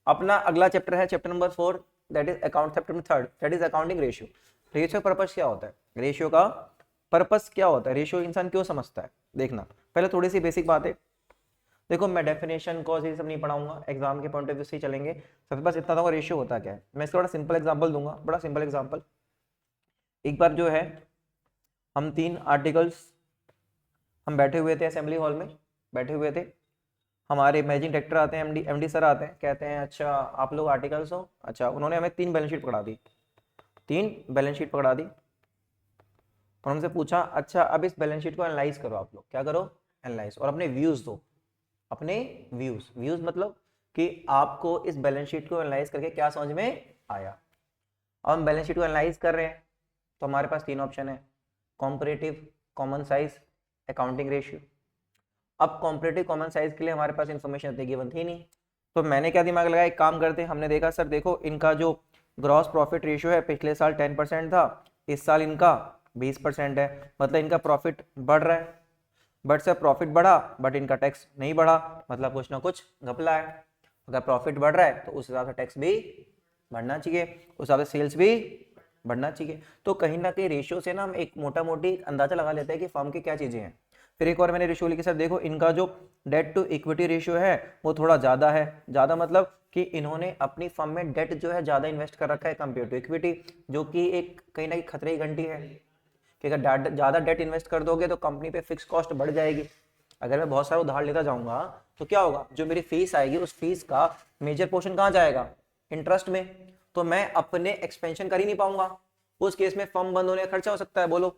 अपना अगला चैप्टर है chapter number 4, that is account, chapter number 3 that is accounting ratio. Ratio का purpose क्या होता है, रेशियो का पर्पस क्या होता है, रेशियो इंसान क्यों समझता है, देखना। पहले थोड़ी सी बेसिक बात है, देखो मैं डेफिनेशन कॉज ये सब नहीं पढ़ाऊंगा, एग्जाम के पॉइंट ऑफ व्यू से ही चलेंगे। सबसे पास इतना था रेशियो होता क्या है, मैं इसका बड़ा सिंपल एग्जांपल दूंगा, बड़ा सिंपल एग्जांपल। एक बार जो है हम 3 आर्टिकल्स, हम बैठे हुए थे असेंबली हॉल में, बैठे हुए थे, हमारे मैनेजिंग डायरेक्टर आते हैं, एमडी सर आते हैं, कहते हैं अच्छा आप लोग आर्टिकल्स हो। अच्छा, उन्होंने हमें 3 बैलेंस शीट पकड़ा दी, 3 बैलेंस शीट पकड़ा दी, और हमसे पूछा अच्छा अब इस बैलेंस शीट को एनालाइज करो, आप लोग क्या करो, एनालाइज, और अपने व्यूज दो, अपने व्यूज मतलब कि आपको इस बैलेंस शीट को एनालाइज करके क्या समझ में आया। अब हम बैलेंस शीट को एनालाइज कर रहे हैं, तो हमारे पास 3 ऑप्शन है, comparative, common size, accounting ratio. अब कॉम्परेटिव कॉमन साइज के लिए हमारे पास इंफॉर्मेशन गिवन थी नहीं, तो मैंने क्या दिमाग लगाया, एक काम करते, हमने देखा सर देखो इनका जो ग्रॉस प्रॉफिट रेशियो है पिछले साल 10% था, इस साल इनका 20% है, मतलब इनका प्रॉफिट बढ़ रहा है, बट सर प्रॉफिट बढ़ा बट इनका टैक्स नहीं बढ़ा, मतलब कुछ ना कुछ घपला है। अगर प्रॉफिट बढ़ रहा है तो उस हिसाब से टैक्स भी बढ़ना चाहिए, उस हिसाब से सेल्स भी बढ़ना चाहिए। तो कहीं ना कहीं रेशियो से ना हम एक मोटा मोटी अंदाजा लगा लेते हैं कि फर्म की क्या चीजें हैं। फिर एक और मैंने रेशियो लिखी, सर देखो इनका जो डेट टू इक्विटी रेशियो है वो थोड़ा ज्यादा है, ज्यादा मतलब कि इन्होंने अपनी फर्म में डेट जो है ज्यादा इन्वेस्ट कर रखा है कंपेयर टू इक्विटी, जो कि एक कहीं ना कहीं खतरे की घंटी है कि अगर ज्यादा डेट इन्वेस्ट कर दोगे तो कंपनी पे फिक्स कॉस्ट बढ़ जाएगी। अगर मैं बहुत सारा उधार लेता जाऊंगा तो क्या होगा, जो मेरी फीस आएगी उस फीस का मेजर पोर्शन कहाँ जाएगा, इंटरेस्ट में, तो मैं अपने एक्सपेंशन कर ही नहीं पाऊंगा, उस केस में फर्म बंद होने का खर्चा हो सकता है, बोलो।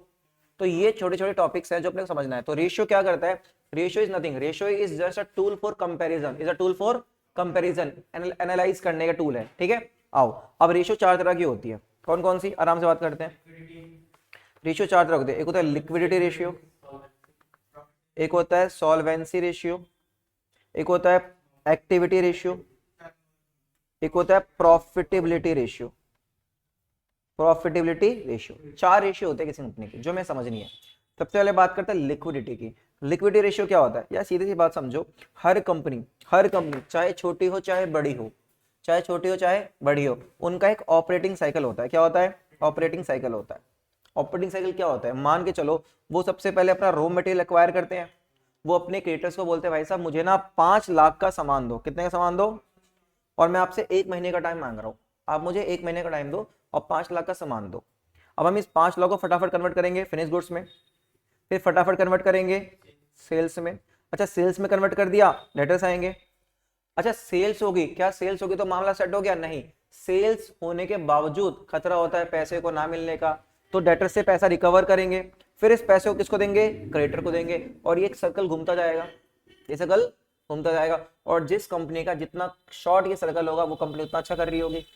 तो ये छोटे छोटे टॉपिक्स हैं जो अपने को समझना है। तो रेशियो क्या करता है, ratio is nothing, ratio is just a tool for comparison, is a tool for comparison, analyse करने का टूल है, ठीक है। आओ अब रेशियो 4 तरह की होती है, कौन कौन सी, आराम से बात करते हैं। रेशियो 4 तरह होते हैं, एक होता है लिक्विडिटी रेशियो, एक होता है सॉल्वेंसी रेशियो, एक होता है एक्टिविटी रेशियो, एक होता है profitability ratio, profitability ratio. 4 ratio होते हैं किसी कंपनी के, जो मैं समझनी है। सबसे पहले बात करते हैं लिक्विडिटी की। लिक्विडिटी रेशियो क्या होता है, या सीधी सी बात समझो, हर कंपनी चाहे छोटी हो चाहे बड़ी हो, चाहे छोटी हो चाहे बड़ी हो, उनका एक ऑपरेटिंग साइकिल होता है। क्या होता है, ऑपरेटिंग साइकिल होता है। ऑपरेटिंग साइकिल क्या होता है, मान के चलो वो सबसे पहले अपना रॉ मटेरियल एक्वायर करते हैं, वो अपने क्रिएटर्स को बोलते हैं भाई साहब मुझे ना 5 लाख का सामान दो, कितने का सामान दो, और मैं आपसे 1 महीने का टाइम मांग रहा हूं, आप मुझे 1 महीने का टाइम दो और 5 लाख का सामान दो। अब हम इस 5 लाख को फटाफट कन्वर्ट करेंगे फिनिश गुड्स में, फिर फटाफट कन्वर्ट करेंगे सेल्स में। अच्छा सेल्स में कन्वर्ट कर दिया, डेटर्स आएंगे। अच्छा सेल्स होगी, क्या सेल्स होगी तो मामला सेट हो गया, नहीं, सेल्स होने के बावजूद खतरा होता है पैसे को ना मिलने का, तो डेटर से पैसा रिकवर करेंगे, फिर इस पैसे को किसको देंगे, क्रेडिटर को देंगे, और ये एक सर्कल घूमता जाएगा, ये सर्कल घूमता जाएगा। और जिस कंपनी का जितना शॉर्ट ये सर्कल होगा वो कंपनी उतना अच्छा कर रही होगी।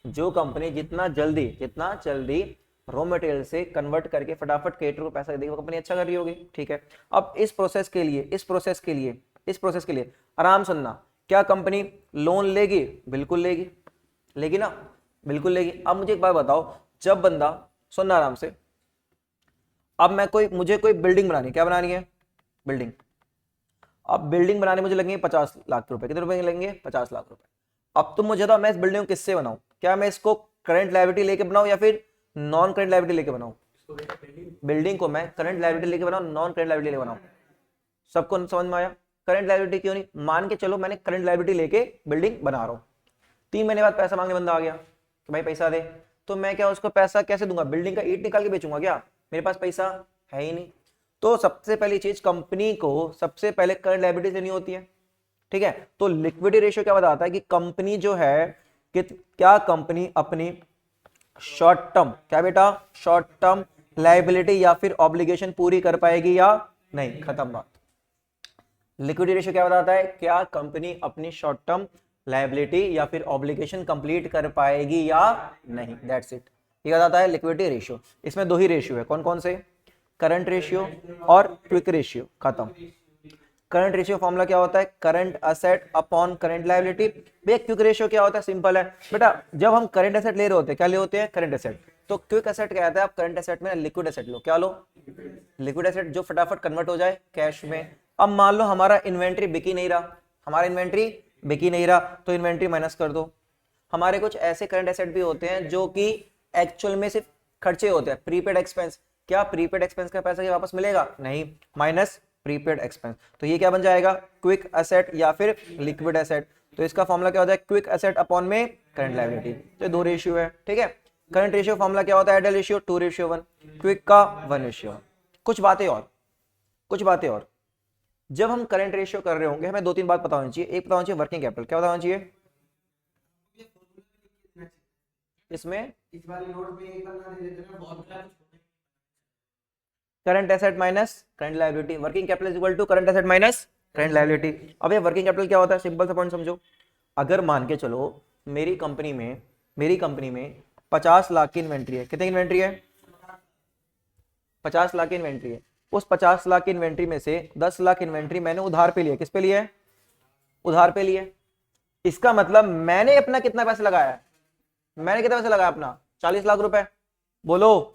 जो कंपनी जितना जल्दी रॉ मटेरियल से कन्वर्ट करके फटाफट क्रेडिटर को पैसा देगी वो कंपनी अच्छा कर रही होगी, ठीक है। अब इस प्रोसेस के लिए आराम सुनना, क्या कंपनी लोन लेगी, बिल्कुल लेगी, लेगी ना, बिल्कुल लेगी। अब मुझे एक बात बताओ, जब बंदा, सुनना आराम से, अब मुझे कोई बिल्डिंग बनानी, क्या बनानी है, बिल्डिंग। अब बिल्डिंग बनाने मुझे लगेंगे 50 लाख रुपए, कितने रुपए लगेंगे, 50 लाख रुपए। अब तुम मुझे बताओ मैं इस बिल्डिंग को किससे बनाऊं, क्या मैं इसको करंट लायबिलिटी लेके बनाऊं या फिर नॉन करंट लायबिलिटी लेके बनाऊं, बिल्डिंग को मैं करंट लायबिलिटी लेके बनाऊं, नॉन करंट लायबिलिटी लेके बनाऊं, सबको समझ में आया। करंट लायबिलिटी क्यों नहीं, मान के चलो मैंने करंट लायबिलिटी लेके बिल्डिंग बना रहा हूं, 3 महीने बाद पैसा मांगने बंदा आ गया कि भाई पैसा दे, तो मैं क्या उसको पैसा कैसे दूंगा, बिल्डिंग का ईंट निकाल के बेचूंगा क्या, मेरे पास पैसा है ही नहीं। तो सबसे पहली चीज, कंपनी को सबसे पहले करंट लायबिलिटी लेनी होती है, ठीक है। तो लिक्विडिटी रेशियो क्या बताता है कि कंपनी जो है कि क्या कंपनी अपनी शॉर्ट टर्म, क्या बेटा, शॉर्ट टर्म लायबिलिटी या फिर ऑब्लिगेशन पूरी कर पाएगी या नहीं, खत्म बात। लिक्विडिटी रेशियो क्या बताता है, क्या कंपनी अपनी शॉर्ट टर्म लायबिलिटी या फिर ऑब्लिगेशन कंप्लीट कर पाएगी या नहीं, दैट्स इट। ये बताता है लिक्विडिटी रेशियो। इसमें 2 ही रेशियो है, कौन कौन से, करंट रेशियो और क्विक रेशियो, खत्म। करंट रेशियो फॉर्मूला क्या होता है, current asset upon current liability. भैया क्विक रेशियो क्या होता है, सिंपल है बेटा, जब हम करंट एसेट ले रहे होते हैं, क्या ले होते हैं, करंट एसेट, तो क्विक एसेट क्या आता है, आप करंट एसेट में लिक्विड एसेट लो, क्या लो, लिक्विड एसेट जो फटाफट कन्वर्ट हो जाए कैश में। अब मान लो हमारा इन्वेंट्री बिक ही नहीं रहा, हमारा इन्वेंट्री बिक ही नहीं रहा तो इन्वेंट्री माइनस कर दो। हमारे कुछ ऐसे करंट एसेट भी होते हैं जो कि एक्चुअल में सिर्फ खर्चे होते हैं, प्रीपेड एक्सपेंस। क्या प्रीपेड एक्सपेंस का पैसा वापस मिलेगा? नहीं, माइनस प्रीपेड एक्सपेंस। तो ये क्या बन जाएगा? क्विक एसेट या फिर लिक्विड एसेट। तो इसका फॉर्मूला क्या होता है? क्विक एसेट अपॉन में करंट लायबिलिटी। तो 2 रेशियो है, ठीक है। करंट रेशियो फॉर्मूला क्या होता है? आइडियल रेशियो 2:1, क्विक का 1:1। कुछ बातें और, जब हम करंट रेशियो कर रहे होंगे हमें 2-3 बात पता होनी चाहिए। एक पता होना चाहिए वर्किंग कैपिटल, क्या पता होना चाहिए इसमें? Current asset minus current liability, working capital is equal to current asset minus current liability. अब ये वर्किंग कैपिटल क्या होता है? सिंपल सा पॉइंट समझो। अगर मान के चलो मेरी कंपनी में 50 लाख की इन्वेंट्री है। कितनी इन्वेंट्री है? 50 लाख की इन्वेंट्री है। उस 50 लाख की इन्वेंट्री में से 10 लाख इन्वेंट्री मैंने उधार पे लिया। किस पे लिया है? उधार पे लिया। इसका मतलब मैंने अपना कितना पैसा लगाया है? मैंने कितना पैसा लगाया अपना? 40 लाख रुपए। बोलो,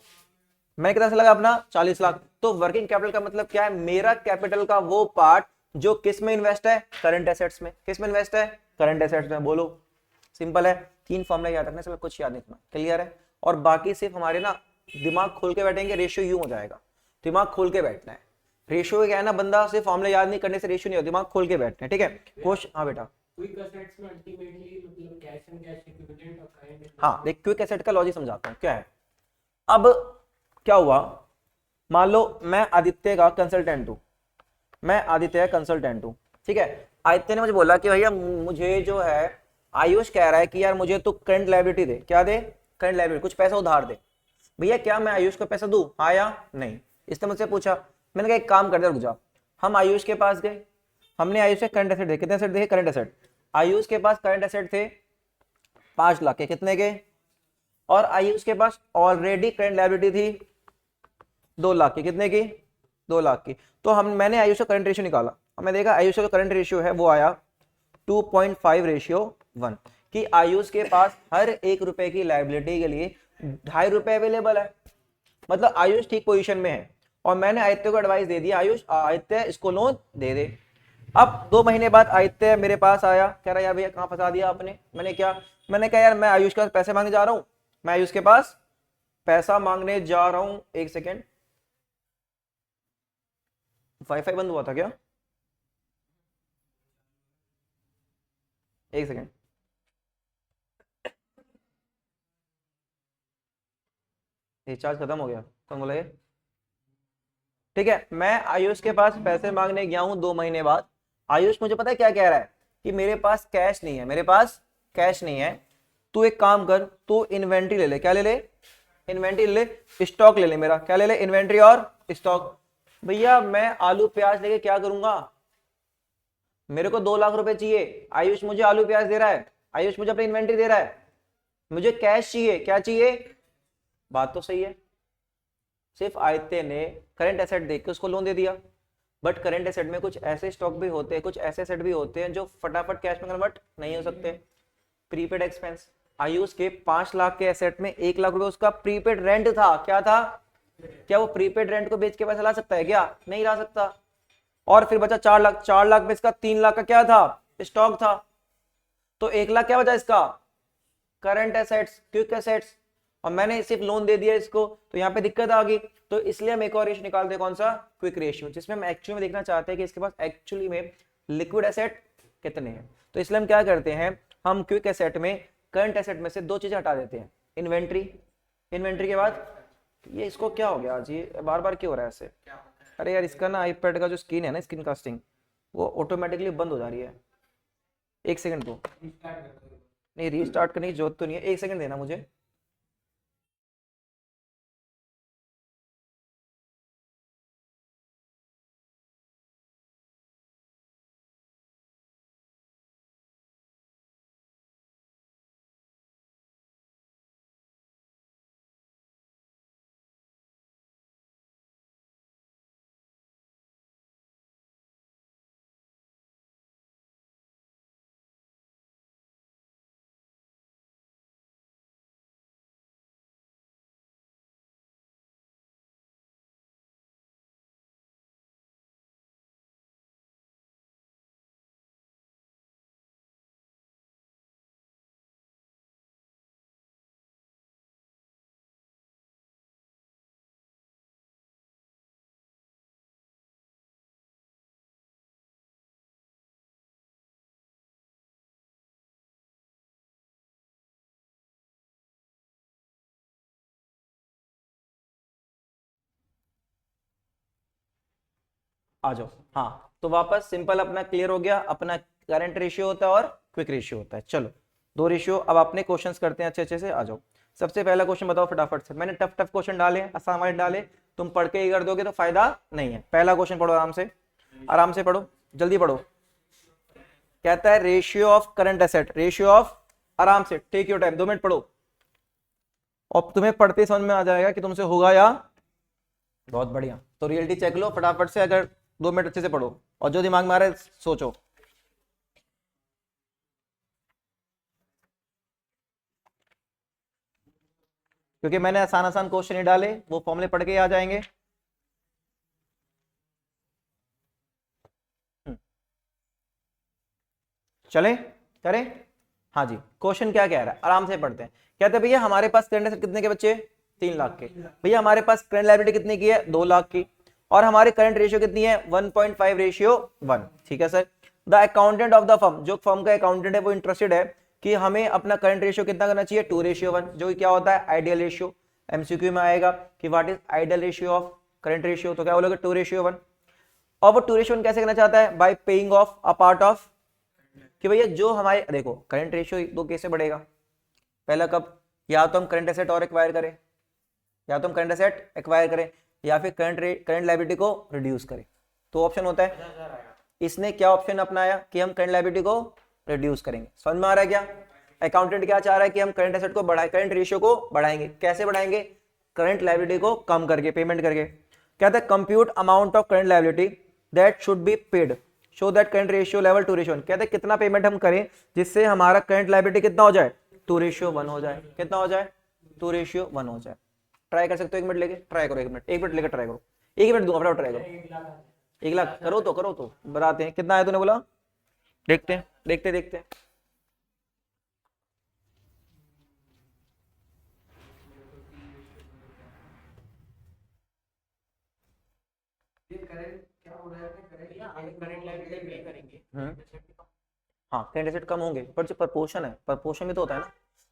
मैंने कितना पैसा लगाया अपना? 40 लाख। तो वर्किंग कैपिटल का मतलब क्या है? मेरा कैपिटल का वो पार्ट जो किस में इन्वेस्ट है? करंट एसेट्स में। किस में इन्वेस्ट है? करंट एसेट्स में। बोलो, सिंपल है। 3 फॉर्मूला याद रखने से कुछ याद नहीं रखना, क्लियर है। और बाकी सिर्फ हमारे ना दिमाग खोल के बैठेंगे, रेशियो यूं हो जाएगा। दिमाग खोल के बैठना है। रेशियो क्या है ना, बंदा सिर्फ फॉर्मूला याद नहीं करने से रेशियो नहीं होता, दिमाग खोल के बैठना है, ठीक है। क्वेश्चन, हाँ बेटा। क्विक एसेट्स में अल्टीमेटली मतलब कैश एंड कैश इक्विवेलेंट और करंट। हाँ देख, क्विक एसेट का लॉजिक समझाता हूँ क्या है। अब क्या हुआ, मान लो मैं आदित्य का कंसल्टेंट हूँ, ठीक है। आदित्य ने मुझे बोला कि भैया मुझे जो है, आयुष कह रहा है कि यार मुझे तो करंट लायबिलिटी दे। क्या दे? करंट लायबिलिटी, कुछ पैसा उधार दे। भैया क्या मैं आयुष को पैसा दूं, हाँ या नहीं? इसने मुझसे पूछा। मैंने कहा एक काम कर दे, रुक जा। हम आयुष के पास गए, हमने आयुष से करंट एसेट देखे। कितने एसेट देखे? Current asset. आयुष के पास करंट एसेट थे 5 लाख के। कितने के? और आयुष के पास ऑलरेडी करंट लायबिलिटी थी 2 लाख की। कितने की? 2 लाख की। तो मैंने आयुष का करंट रेशियो निकाला, और मैं देखा आयुष का जो करंट रेशियो है वो आया 2.5:1, कि आयुष के पास हर 1 रुपए की लायबिलिटी के लिए 2.5 रुपए अवेलेबल है। मतलब आयुष ठीक पोजीशन में है। और मैंने आदित्य को एडवाइस दे दिया, आयुष आदित्य इसको लोन दे दे। अब 2 महीने बाद आदित्य मेरे पास आया, कह रहा यार भैया कहाँ फंसा दिया आपने। मैंने कहा यार मैं आयुष के पास पैसे मांगने जा रहा हूँ, मैं आयुष के पास पैसा मांगने जा रहा हूँ। एक सेकेंड, वाईफाई बंद हुआ था क्या? एक सेकेंड। रिचार्ज खत्म हो गया, कौन बोला ये? ठीक है, मैं आयुष के पास पैसे मांगने गया हूं 2 महीने बाद। आयुष मुझे पता है क्या कह रहा है, कि मेरे पास कैश नहीं है, मेरे पास कैश नहीं है। तू एक काम कर, तू इन्वेंट्री ले ले। क्या ले ले? इन्वेंट्री ले ले, स्टॉक ले ले मेरा। क्या ले ले? इन्वेंट्री और स्टॉक। भैया मैं आलू प्याज लेके क्या करूंगा? मेरे को 2 लाख रुपए चाहिए, आयुष मुझे आलू प्याज दे रहा है, आयुष मुझे अपनी इन्वेंट्री दे रहा है, मुझे कैश चाहिए। क्या चाहिए? बात तो सही है। सिर्फ आयते ने करंट एसेट देख के उसको लोन दे दिया। बट करंट एसेट में कुछ ऐसे स्टॉक भी होते हैं, कुछ ऐसे एसेट भी होते हैं जो फटाफट कैश में कन्वर्ट नहीं हो सकते। Prepaid expense. आयुष के 5 लाख के एसेट में 1 लाख रुपए उसका प्रीपेड रेंट था। क्या था? क्या वो प्रीपेड रेंट को बेच के पैसा ला सकता है? क्या नहीं ला सकता। और फिर बचा 4 लाख। 4 लाख में इसका 3 लाख का क्या था? स्टॉक था। तो 1 लाख क्या बचा इसका? Current assets, quick assets. और मैंने सिर्फ लोन दे दिया इसको, तो यहाँ पे दिक्कत आ गई। तो इसलिए हम एक और रेशियो निकालते हैं, कौन सा? क्विक रेशियो, जिसमें हम एक्चुअली में देखना चाहते हैं कि इसके पास एक्चुअली में लिक्विड एसेट कितने हैं। तो इसलिए हम क्या करते हैं, हम क्विक एसेट में करंट एसेट में से 2 चीजें हटा देते हैं। इन्वेंट्री के बाद ये इसको क्या हो गया आज, ये बार बार क्यों हो रहा है ऐसे? अरे यार इसका ना आईपैड का जो स्क्रीन है ना, स्क्रीन कास्टिंग, वो ऑटोमेटिकली बंद हो जा रही है। एक सेकंड को, नहीं रीस्टार्ट करने की जरूरत तो नहीं है, एक सेकंड देना मुझे। आ जाओ। हाँ तो वापस सिंपल अपना क्लियर हो गया, अपना करंट रेशियो होता है और क्विक रेशियो होता है। चलो दो रेशियो अब अपने क्वेश्चंस करते हैं अच्छे से। आ जाओ, सबसे पहला क्वेश्चन बताओ फटाफट से। मैंने टफ टफ क्वेश्चन डाले, आसान वाले डाले, तुम पढ़ के ही कर दोगे तो फायदा नहीं है। पहला क्वेश्चन पढ़ो आराम से, आराम से पढ़ो, जल्दी पढ़ो। कहता है ratio of current asset, ratio of, आराम से टेक योर टाइम, 2 मिनट पढ़ो और तुम्हें पढ़ते समझ में आ जाएगा कि तुमसे होगा या। बहुत बढ़िया, तो रियलिटी चेक लो फटाफट से, अगर 2 मिनट अच्छे से पढ़ो और जो दिमाग में आ रहा है सोचो। क्योंकि मैंने आसान आसान क्वेश्चन नहीं डाले, वो फॉर्मूले पढ़ के ही आ जाएंगे। चले करें। हाँ जी, क्वेश्चन क्या कह रहा है आराम से पढ़ते हैं। कहते हैं भैया हमारे पास करंट एसेट कितने के बच्चे, 3 लाख के। भैया हमारे पास करंट लायबिलिटी कितने की है, 2 लाख की। और हमारी करंट रेशियो कितनी है, 1.5 रेशियो 1। ठीक है sir. The accountant of the firm, जो फर्म का अकाउंटेंट है वो इंटरेस्टेड है कि हमें अपना करंट रेशियो कितना करना चाहिए, 2 रेशियो 1, जो क्या होता है आइडियल रेशियो। एमसीक्यू में आएगा कि what is ideal ratio of current ratio, तो क्या बोलोगे 2 रेशियो 1। और वो 2 रेशियो 1 कैसे करना चाहता है, bye paying of a part of, कि भैया जो हमारे देखो करंट रेशियो दो कैसे बढ़ेगा, पहला कब, या तो हम करंट एसेट और एक्वायर करें, या तो हम करंट एसेट एक्वायर करें, या फिर करंट लायबिलिटी को रिड्यूस करें। तो ऑप्शन होता है, इसने क्या ऑप्शन अपनाया कि हम करंट लायबिलिटी को रिड्यूस करेंगे। समझ में आ रहा है क्या, अकाउंटेंट क्या चाह रहा है कि हम करंट एसेट को बढ़ाएं, करंट रेशियो को बढ़ाएंगे। कैसे बढ़ाएंगे, करंट लायबिलिटी को कम करके, पेमेंट करके। कहते हैं compute amount of current liability that should be paid show that current ratio level 2 ratio 1। कहते हैं कितना पेमेंट हम करें जिससे हमारा करंट लायबिलिटी कितना हो जाए, 2 रेशियो 1 हो जाए। कितना हो जाए, 2 रेशियो 1 हो जाए। ट्राई कर सकते हो, 1 मिनट लेके ट्राई करो, 1 मिनट लेकर ट्राई करो, 1 मिनट दूंगा, फटाफट ट्राई करो। 1 लाख करो तो बताते हैं कितना आया, तूने बोला, देखते हैं देखते देखते हैं। करंट लायबिलिटी पे करेंगे। हाँ करंट एसेट कम होंगे, पर जो प्रपोर्शन है, प्रपोर्शन भी तो होता है ना।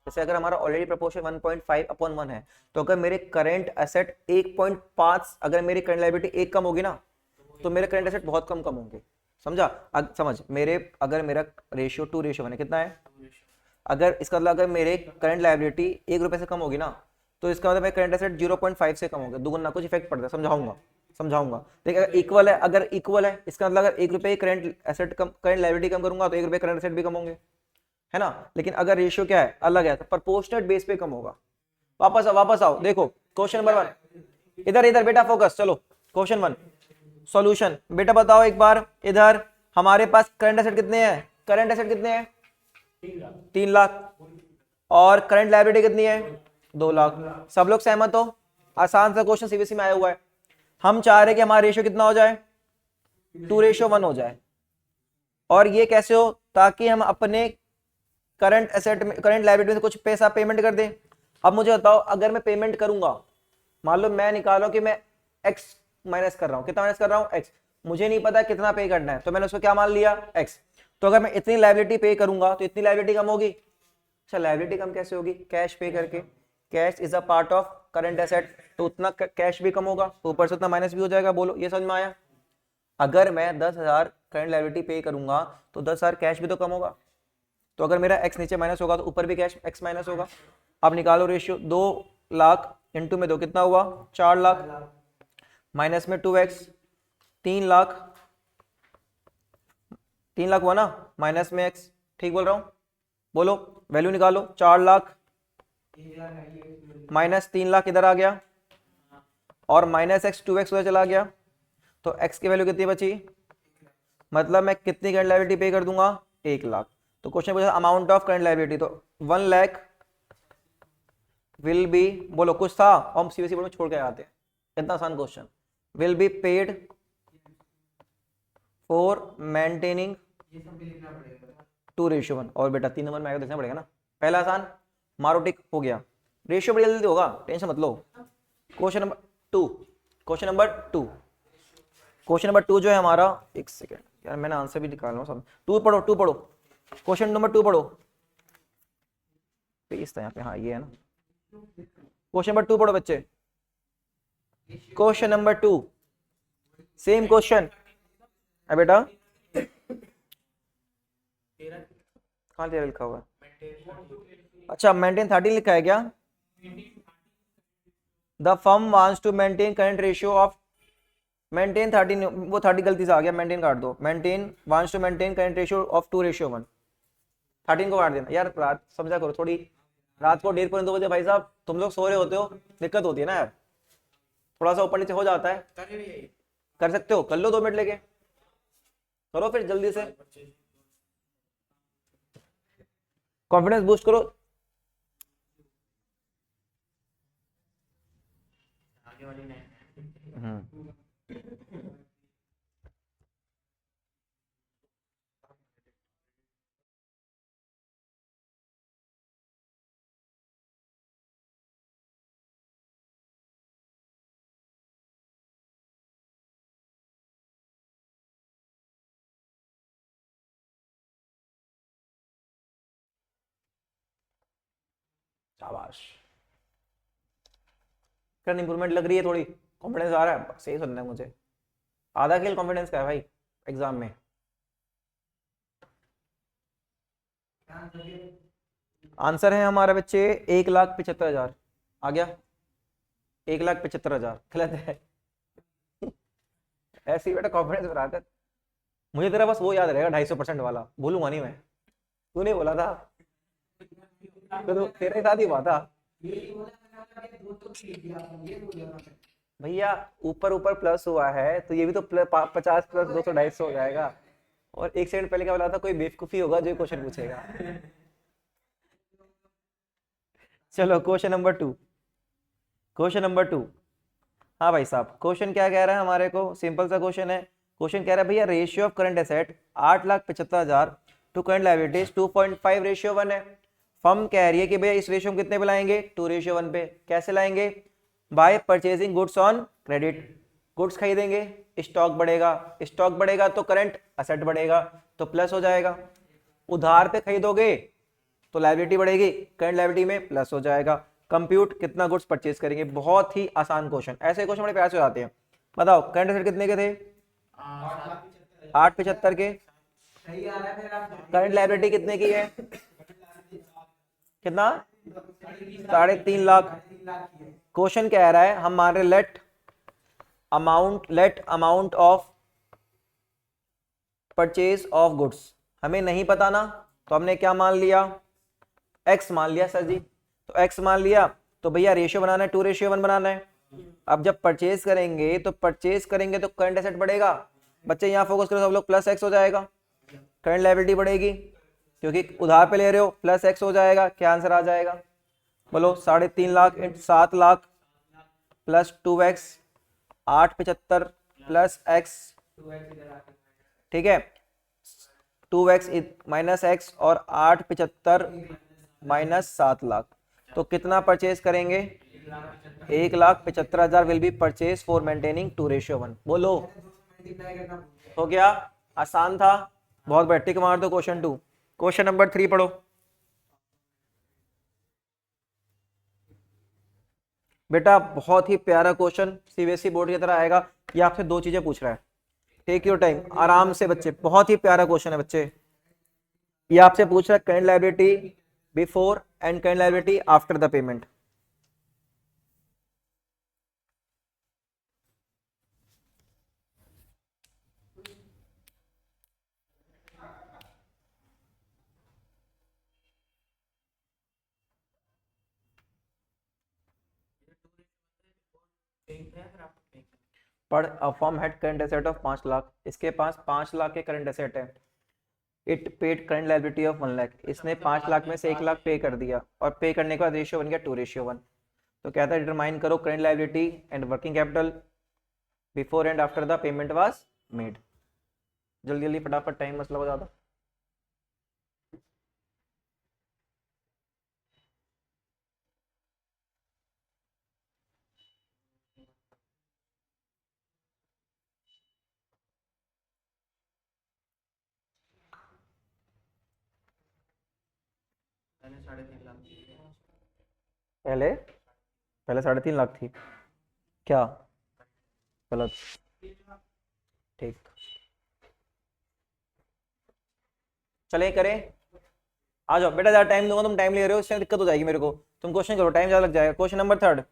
जैसे अगर हमारा ऑलरेडी प्रपोर्शन 1.5/1 है, तो अगर मेरे करंट एसेट 1.5, अगर मेरी करंट लायबिलिटी 1 कम होगी ना, तो मेरे करंट एसेट बहुत कम होंगे। समझा, समझ मेरे, अगर मेरा रेशियो 2 रेशियो 1 है, कितना है, अगर इसका मतलब अगर मेरे करंट लायबिलिटी 1 रुपए से कम होगी ना, तो इसका मतलब मेरे करंट एसेट 0.5 से कम होगा, दुगुना कुछ इफेक्ट पड़ता है। समझाऊंगा देखिए, अगर इक्वल है, अगर इक्वल है इसका मतलब अगर 1 रुपए करंट एसेट कम, करंट लायबिलिटी कम करूंगा तो 1 रुपए करंट एसेट भी कम होंगे, है ना। लेकिन अगर रेशियो क्या है, अलग है, तो प्रोपोर्शनल बेस पे कम होगा। वापस आओ देखो क्वेश्चन नंबर 1, इधर बेटा फोकस। चलो क्वेश्चन 1 सॉल्यूशन। बेटा बताओ एक बार इधर, हमारे पास करंट एसेट कितने हैं, करंट एसेट कितने हैं, 3 लाख, और करंट लायबिलिटी कितनी है, 2 लाख। सब लोग सहमत हो, आसान सा क्वेश्चन सीबीएसई में आया हुआ है। हम चाह रहे हैं कि हमारा रेशियो कितना हो जाए, 2 रेशियो 1 हो जाए। और ये कैसे हो, ताकि हम अपने करंट एसेट में, करंट लायबिलिटी में कुछ पैसा पेमेंट कर दें। अब मुझे बताओ, अगर मैं पेमेंट करूंगा, मान लो मैं निकालो कि मैं x माइनस कर रहा हूं, कितना माइनस कर रहा हूं, x, मुझे नहीं पता कितना पे करना है, तो मैंने उसको क्या मान लिया, x। तो अगर मैं इतनी लायबिलिटी पे करूंगा तो इतनी लायबिलिटी कम होगी। अच्छा लायबिलिटी कम कैसे होगी, कैश पे करके, cash is a part of current asset, तो उतना कैश भी कम होगा, तो ऊपर से उतना माइनस भी हो जाएगा। बोलो ये समझ में आया। अगर मैं 10,000 करंट लायबिलिटी पे करूंगा तो 10,000 कैश भी तो कम होगा, तो अगर मेरा x नीचे माइनस होगा तो ऊपर भी कैश x माइनस होगा। अब निकालो रेशियो, 2 लाख इंटू में 2 कितना हुआ, 4 लाख, माइनस में 2x, 3 लाख, 3 लाख हुआ ना, माइनस में x, ठीक बोल रहा हूं, बोलो वैल्यू निकालो, 4 लाख माइनस 3 लाख इधर आ गया, और माइनस x 2x उधर चला गया, तो x की वैल्यू कितनी बची, मतलब मैं कितनी करंट लायबिलिटी पे कर दूंगा, 1 लाख। तो क्वेश्चन पूछा अमाउंट ऑफ करंट लायबिलिटी, तो 1 लाख विल बी, बोलो कुछ था, हम सीबीएसई बोर्ड में छोड़ के आते हैं, इतना आसान question, will be paid for maintaining 2 ratio 1। और बेटा 3 नंबर में आएगा, देखना पड़ेगा ना, पहला आसान, मारो टिक, हो गया। रेशियो बड़ी जल्दी होगा, टेंशन मत लो। क्वेश्चन नंबर 2, क्वेश्चन नंबर 2 जो है हमारा, एक सेकेंड यार मैंने आंसर भी निकालना सब, 2 पढ़ो, क्वेश्चन नंबर 2 पढ़ो, पेज था यहाँ पे, हाँ ये है ना, क्वेश्चन नंबर 2 पढ़ो बच्चे। क्वेश्चन नंबर 2 सेम क्वेश्चन, है बेटा? 13 कहाँ 13 लिखा हुआ है? मेंटेन अच्छा, मेंटेन 13 लिखा है क्या? The firm wants to maintain current ratio of, maintain 13, वो 30 गलती से आ गया, मेंटेन काट दो, maintain wants to maintain current ratio of 2:1, 13 को काट देना यार। रात समझा करो थोड़ी, रात को 1:30-2 बजे भाई साहब तुम लोग सो रहे होते हो, दिक्कत होती है ना यार, थोड़ा सा ऊपर नीचे हो जाता है। करे भी यही कर सकते हो, कर लो 2 मिनट लेके, करो फिर जल्दी से, कॉन्फिडेंस बूस्ट करो। आगे वाली नहीं। हम्म, शाबाश, कर इंप्रूवमेंट लग रही है थोड़ी, कॉन्फिडेंस आ रहा है, सही सुनना है मुझे। आधा खेल कॉन्फिडेंस का है भाई एग्जाम में। आंसर है हमारे बच्चे 1,75,000, आ गया 1,75,000, गलत है। ऐसे ही बेटा कॉन्फिडेंस बनाकर, मुझे तेरा बस वो याद रहेगा 250% वाला, भूलूंगा नहीं मैं, तूने बोला था, तो तेरे ही साथ ही हुआ था यही बोला मैंने, बोला कि दो तो ठीक दिया आपने, ये बोला मैंने। भैया। ऊपर ऊपर प्लस हुआ है तो ये भी तो 50 प्लस 200 250 हो जाएगा। और 1 सेकंड पहले क्या बोला था, कोई बेवकूफी होगा जो क्वेश्चन पूछेगा। चलो क्वेश्चन नंबर 2। हाँ भाई साहब, क्वेश्चन क्या कह रहा है हमारे को, सिंपल सा क्वेश्चन है। क्वेश्चन कह रहा है भैया ratio of current asset 8,75,000 to current liabilities 2.5:1 है। फर्म कह रही है कि भैया इस रेशियो में कितने पे लाएंगे, 2:1 पे। कैसे लाएंगे? Bye purchasing goods on credit, goods खरीदेंगे, स्टॉक बढ़ेगा, स्टॉक बढ़ेगा तो करंट असेट बढ़ेगा, तो प्लस हो जाएगा। उधार पे खरीदोगे तो लायबिलिटी बढ़ेगी, करंट लायबिलिटी में प्लस हो जाएगा। कंप्यूट कितना गुड्स परचेज करेंगे, बहुत ही आसान क्वेश्चन, ऐसे क्वेश्चन बड़े प्यार से हो जाते हैं। बताओ करंट एसेट कितने के थे? 8,75 के। सही आ रहा है मेरा। करंट लायबिलिटी कितने की है? कितना? 3.5 लाख। 3 लाख की है। क्वेश्चन कह रहा है हम मान रहे let amount of purchase of goods, हमें नहीं पता ना, तो हमने क्या मान लिया, एक्स मान लिया सर जी। तो एक्स मान लिया तो भैया रेशियो बनाना है, 2:1 बनाना है। अब जब परचेज करेंगे तो करंट एसेट बढ़ेगा, बच्चे यहाँ फोकस करो सब लोग, प्लस एक्स हो जाएगा। करंट लायबिलिटी बढ़ेगी क्योंकि उधार पे ले रहे हो, प्लस एक्स हो जाएगा। क्या आंसर आ जाएगा बोलो? 3.5 lakh into 7 lakh plus 2x, 875 plus x, 2x इधर आके ठीक है, 2x माइनस एक्स और 875 माइनस 7 लाख, तो कितना परचेज करेंगे? 1,75,000 will be purchase for maintaining 2:1। बोलो मल्टीप्लाई करना भूल गया। हो गया? आसान था बहुत, बैठ टिक मार दो। क्वेश्चन 2। क्वेश्चन नंबर 3 पढ़ो बेटा, बहुत ही प्यारा क्वेश्चन, सीबीएसई बोर्ड की तरह आएगा। ये आपसे 2 चीजें पूछ रहा है, टेक योर टाइम आराम से बच्चे, बहुत ही प्यारा क्वेश्चन है बच्चे। ये आपसे पूछ रहा है current liability before and current liability after the payment. Paying है फिर आपको paying करना पर a firm had current asset of 5 lakh, इसके पास 5 लाख के करंट एसेट है। It paid current liability of 1 lakh, इसने 5 लाख में से 1 लाख पे कर दिया, और पे करने के बाद रेशियो बन गया 2:1। तो कहता है डिटरमाइन करो current liability and working capital before and after the payment was made. जल्दी जल्दी फटाफट, टाइम मसला हो ज्यादा। मैंने 3.5 लाख दी है। पहले पहले 3.5 लाख थी क्या? गलत, ठीक। चले करें, आ जाओ बेटा, ज़्यादा टाइम दूंगा, तुम टाइम ले रहे हो, इससे दिक्कत हो जाएगी मेरे को। तुम क्वेश्चन करो, टाइम ज़्यादा लग जाएगा। क्वेश्चन नंबर 3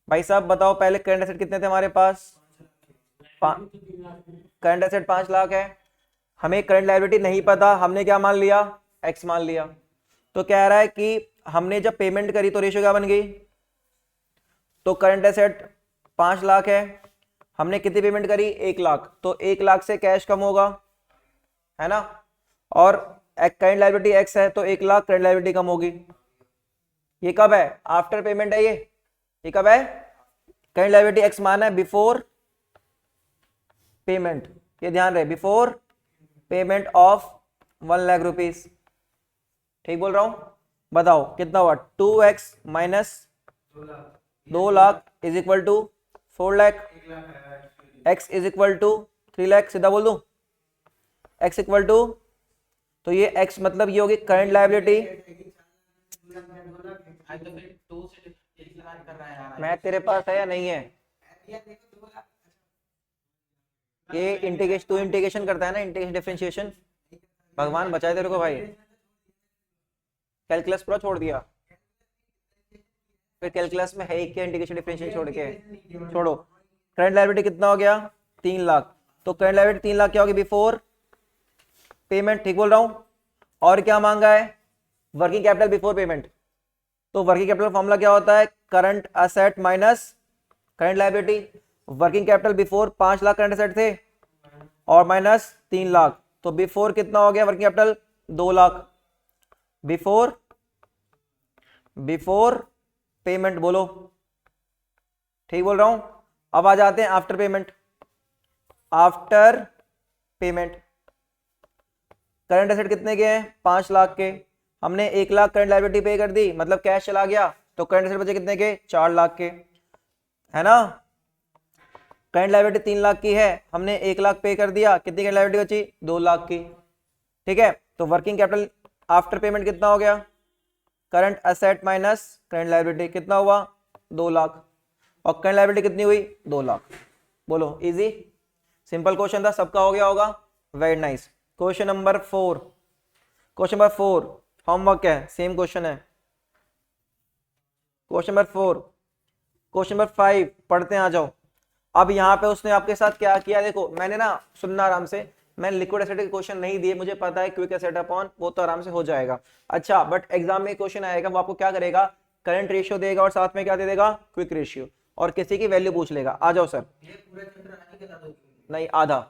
भाई साहब बताओ, पहले करंट एसेट कितने थे हमारे पास? करंट एसेट 5 लाख है, हमें करंट लायबिलिटी नहीं पता, हमने क्या मान लिया? एक्स मान लिया। तो कह रहा है कि हमने जब पेमेंट करी तो रेशियो क्या बन गई? तो करंट एसेट 5 लाख है, हमने कितनी पेमेंट करी? 1 लाख, तो 1 लाख से कैश कम होगा, है ना, और करंट लायबिलिटी एक्स है, तो 1 लाख करंट लायबिलिटी कम होगी। ये कब है? आफ्टर पेमेंट है ये कब है? करंट लायबिलिटी एक्स माना है बिफोर पेमेंट, ये ध्यान रहे, before payment of 1 lakh rupees. ठीक बोल रहा हूं? बताओ कितना हुआ? 2x minus 2 lakh is equal to 4 lakh, x is equal to 3 lakh, सीधा बोल दूं, x इक्वल टू, तो ये x मतलब ये होगी करंट लायबिलिटी। मैं तेरे पास है या नहीं है? ये इंटीग्रेशन, तू इंटीग्रेशन करता है ना, इंटीग्रेशन डिफरेंशिएशन, भगवान बचाए तेरे को भाई, कैलकुलस पूरा छोड़ दिया, फिर कैलकुलस में है ही क्या इंटीग्रेशन डिफरेंशिएशन छोड़ के, छोड़ो। करंट लायबिलिटी कितना हो गया? 3 लाख, तो करंट लायबिलिटी 3 लाख क्या होगी? बिफोर पेमेंट, ठीक बोल रहा हूं। और क्या मांगा है? वर्किंग कैपिटल बिफोर पेमेंट, तो वर्किंग कैपिटल फॉर्मूला क्या होता है? Current asset minus current liability. Working capital before 5 lakh current asset थे और माइनस 3 लाख, तो बिफोर कितना हो गया working capital? 2 lakh, before payment, बोलो ठीक बोल रहा हूं। अब आ जाते हैं after payment. After payment current asset कितने के हैं? 5 लाख के, हमने 1 लाख करंट लायबिलिटी पे कर दी, मतलब कैश चला गया, तो करंट एसेट बचे कितने के? 4 लाख के, है ना। करंट लायबिलिटी 3 लाख की है, हमने 1 लाख पे कर दिया, कितनी करंट लायबिलिटी बची? 2 लाख की, ठीक है। तो वर्किंग कैपिटल आफ्टर पेमेंट कितना हो गया? Current asset minus current liability, कितना हुआ? 2 लाख, और करंट लायबिलिटी कितनी हुई? 2 लाख। बोलो, इजी सिंपल क्वेश्चन था, सबका हो गया होगा, very nice. Question number 4 homework है, सेम क्वेश्चन है। क्वेश्चन नंबर 4, क्वेश्चन नंबर 5 पढ़ते हैं, आ जाओ। अब यहाँ पे उसने आपके साथ क्या किया, देखो मैंने ना, सुनना आराम से, मैंने लिक्विड एसेट के क्वेश्चन नहीं दिए, मुझे पता है क्विक एसेट अपॉन, वो तो आराम से हो जाएगा। अच्छा, बट एग्जाम में क्वेश्चन आएगा, वो आपको क्या करेगा? करंट रेशियो देगा और साथ में क्या दे देगा? क्विक रेशियो, और किसी की वैल्यू पूछ लेगा। आ जाओ सर, नहीं आधा।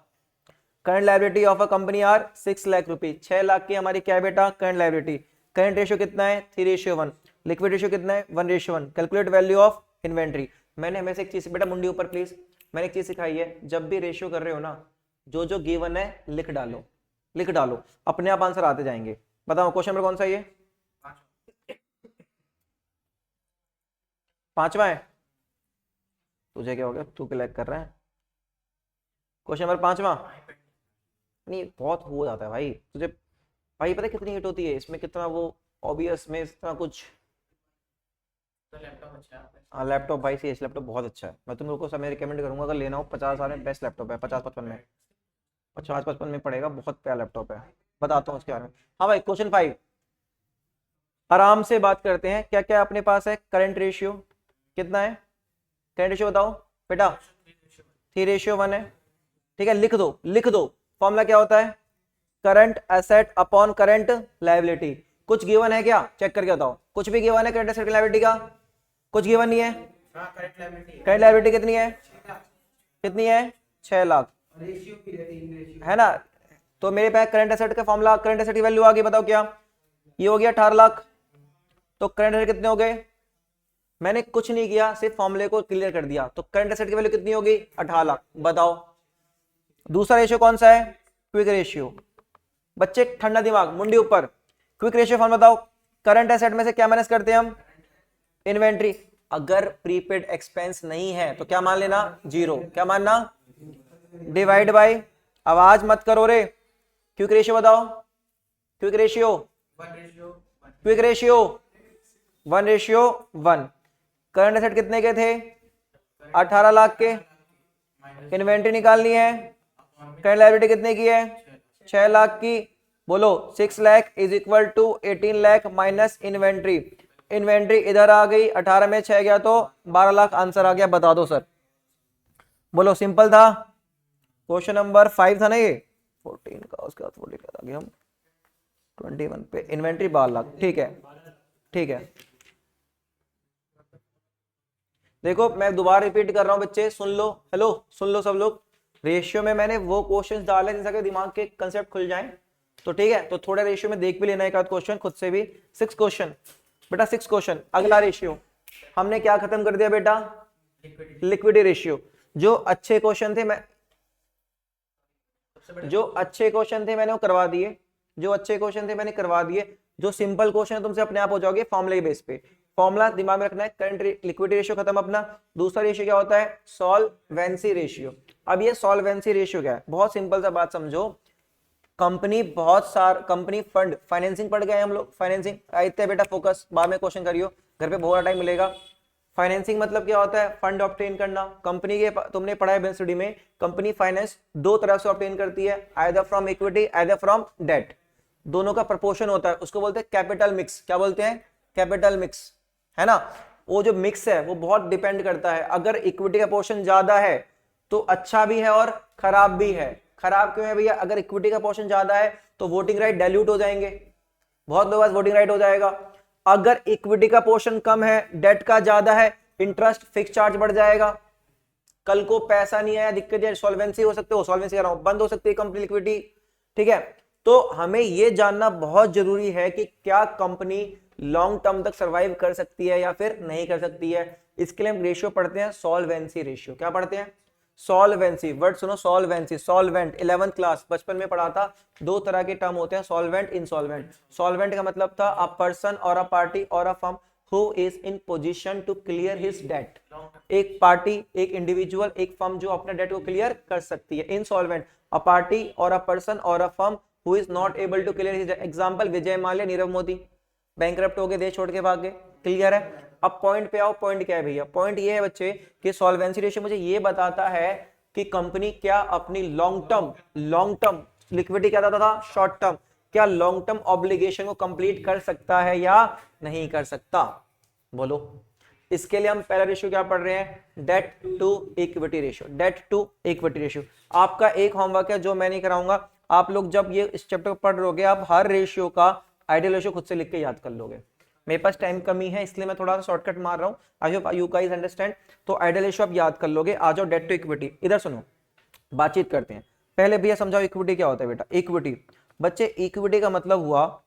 Current liability of a company are 6 lakh rupees, 6 lakh की हमारी क्या है बेटा? Current liability. करंट रेशियो कितना है? 3:1। लिक्विड रेशियो कितना है? 1:1। Calculate value of inventory. मैंने हमेशा एक चीज, बेटा मुंडी ऊपर प्लीज, मैंने एक चीज सिखाई है, जब भी रेशियो कर रहे हो ना, जो जो गिवन है लिख डालो, लिख डालो, अपने आप आंसर आते जाएंगे। बताओ क्वेश्चन नंबर कौन सा ये? 5वां है? तुझे क्या हो गया, तू क्लिक कर रहा है? क्वेश्चन नंबर 5वां नहीं, बहुत हो जाता है भाई तुझे, भाई पता है कितनी हिट होती है इसमें, कितना वो ऑब्वियस में इतना कुछ। हाँ लैपटॉप भाई, सी लैपटॉप बहुत अच्छा है, मैं तुम लोगों को सब रिकमेंड करूंगा, अगर लेना हो 50,000 में बेस्ट लैपटॉप है, 50-55 में, 50-55 में पड़ेगा, बहुत प्यारा लैपटॉप है, बताता हूँ उसके बारे में। हाँ भाई, क्वेश्चन 5 आराम से बात करते हैं, क्या क्या अपने पास है? करंट रेशियो कितना है? करंट रेशियो बताओ बेटा, 3:1 है, ठीक है, लिख दो, लिख दो। फॉर्मूला क्या होता है? Current asset upon current liability. कुछ गिवन है क्या? चेक करके बताओ, कुछ भी गिवन है करंट एसेट की लायबिलिटी का? कुछ गिवन नहीं है। करंट लायबिलिटी कितनी है? कितनी है? 6 लाख, है ना। तो मेरे पास करंट एसेट का फॉर्मूला, करंट एसेट की वैल्यू आ गई, बताओ क्या? ये हो गया 18 लाख। तो करंट एसेट कितने हो गए? मैंने कुछ नहीं किया, सिर्फ फॉर्मूले को क्लियर कर दिया, तो करंट एसेट की वैल्यू कितनी होगी? 18 लाख। बताओ दूसरा रेशियो कौन सा है? Quick ratio. बच्चे ठंडा दिमाग, मुंडी ऊपर, क्विक रेशियो फॉर्म बताओ। करंट एसेट में से क्या माइनस करते हैं हम? इन्वेंट्री। अगर प्रीपेड एक्सपेंस नहीं है तो क्या मान लेना? 0। क्या मानना? डिवाइड बाय, आवाज मत करो रे, क्विक रेशियो बताओ। Quick ratio, quick ratio 1:1। Current asset कितने के थे? 18 लाख के। इन्वेंट्री निकालनी है, करंट लायबिलिटी कितने की है? 6 लाख की। बोलो 6 lakh is equal to 18 lakh minus inventory. Inventory इधर आ गई, 18 में 6 गया तो 12 लाख आंसर आ गया। बता दो सर। बोलो सिंपल था। क्वेश्चन नंबर 5 था ना ये, 14 का, उसके बाद 14 का आ गया हम 21 पे इन्वेंट्री 12 लाख। ठीक है ठीक है। देखो मैं दोबारा रिपीट कर रहा हूं बच्चे, सुन लो। हेलो सुन लो सब लोग। रेशियो में मैंने वो क्वेश्चंस डाले जिनसे के दिमाग के कंसेप्ट खुल जाएं, तो ठीक है। तो थोड़ा रेशियो में देख भी लेना एक आध क्वेश्चन खुद से भी। 6 क्वेश्चन बेटा, 6 क्वेश्चन। अगला रेशियो हमने क्या खत्म कर दिया बेटा? Liquidity ratio. जो अच्छे क्वेश्चन थे मैं जो अच्छे क्वेश्चन थे मैंने वो करवा दिए, जो अच्छे क्वेश्चन थे मैंने करवा दिए। जो सिंपल क्वेश्चन है तुमसे अपने आप हो जाओगे फॉर्मूले के बेस पे। फॉर्मूला दिमाग में रखना है, करंट लिक्विडिटी रेशियो खत्म अपना। दूसरा रेशियो क्या होता है? Solvency ratio. अब ये सॉल्वेंसी रेशियो क्या है? बहुत सिंपल सा बात समझो। कंपनी बहुत सार कंपनी फंड फाइनेंसिंग पढ़ गए हम लोग। फाइनेंसिंग आते बेटा, फोकस बाद में क्वेश्चन करियो, घर पे बहुत टाइम मिलेगा। फाइनेंसिंग मतलब क्या होता है? फंड ऑब्टेन करना। कंपनी के तुमने पढ़ा है बिजनेस स्टडी में, कंपनी फाइनेंस दो तरह से ऑब्टेन करती है, either from equity either from debt. दोनों का प्रपोर्शन होता है, उसको बोलते हैं कैपिटल मिक्स। क्या बोलते हैं? कैपिटल मिक्स, है ना। वो जो मिक्स है वो बहुत डिपेंड करता है। अगर इक्विटी का पोर्शन ज्यादा है तो अच्छा भी है और खराब भी है। खराब क्यों है भैया? अगर इक्विटी का पोर्शन ज्यादा है तो वोटिंग राइट डाइल्यूट हो जाएंगे, बहुत लोगों के पास वोटिंग राइट हो जाएगा। अगर इक्विटी का पोर्शन कम है, डेट का ज्यादा है, इंटरेस्ट फिक्स चार्ज बढ़ जाएगा। कल को पैसा नहीं आया, दिक्कत है, सॉल्वेंसी हो सकते हो, सॉल्वेंसी कर रहा हूं, बंद हो सकती है कंपनी लिक्विडिटी। ठीक है, तो हमें यह जानना बहुत जरूरी है कि क्या कंपनी लॉन्ग टर्म तक सर्वाइव कर सकती है या फिर नहीं कर सकती है। इसके लिए हम रेशियो पढ़ते हैं, सॉल्वेंसी रेशियो। क्या पढ़ते हैं? सॉल्वेंसी। वर्ड सुनो, सॉल्वेंसी, सॉल्वेंट। 11th क्लास बचपन में पढ़ा था। दो तरह के टर्म होते हैं, सॉल्वेंट, इंसॉल्वेंट। सॉल्वेंट का मतलब था अ पर्सन और अ पार्टी और a firm who is in position to clear his debt। एक पार्टी, एक इंडिविजुअल, एक फर्म जो अपने डेट को क्लियर कर सकती है। इनसॉल्वेंट अ पार्टी और अ पर्सन और a firm who is not able to clear his debt। Example Vijay Mallya, Nirav Modi bankrupt हो गए, देश छोड़ के भाग गए। क्लियर है? अब पॉइंट पे आओ। पॉइंट क्या है भैया? पॉइंट ये है बच्चे कि सॉल्वेंसी रेशियो मुझे ये बताता है कि कंपनी क्या अपनी लॉन्ग टर्म लिक्विडिटी क्या था, शॉर्ट टर्म, क्या लॉन्ग टर्म ऑब्लिगेशन को कंप्लीट कर सकता है या नहीं कर सकता। बोलो। इसके लिए हम पहला रेशियो क्या पढ़ रहे हैं? Debt to equity ratio. Debt to equity ratio आपका एक होमवर्क है जो मैं नहीं कराऊंगा। आप लोग जब ये इस चैप्टर पढ़ रहोगे, आप हर रेशियो का आइडियल रेशियो खुद से लिख के याद कर लोगे। मेरे पास टाइम कमी है इसलिए मैं थोड़ा सा शॉर्टकट मार रहा हूं। I hope you guys understand. तो आइडियल रेशियो आप याद कर लोगे। आ जाओ डेट टू इक्विटी। इधर सुनो, बातचीत करते हैं। पहले भैया समझाओ इक्विटी क्या होता है बेटा? इक्विटी बच्चे, इक्विटी का मतलब हुआ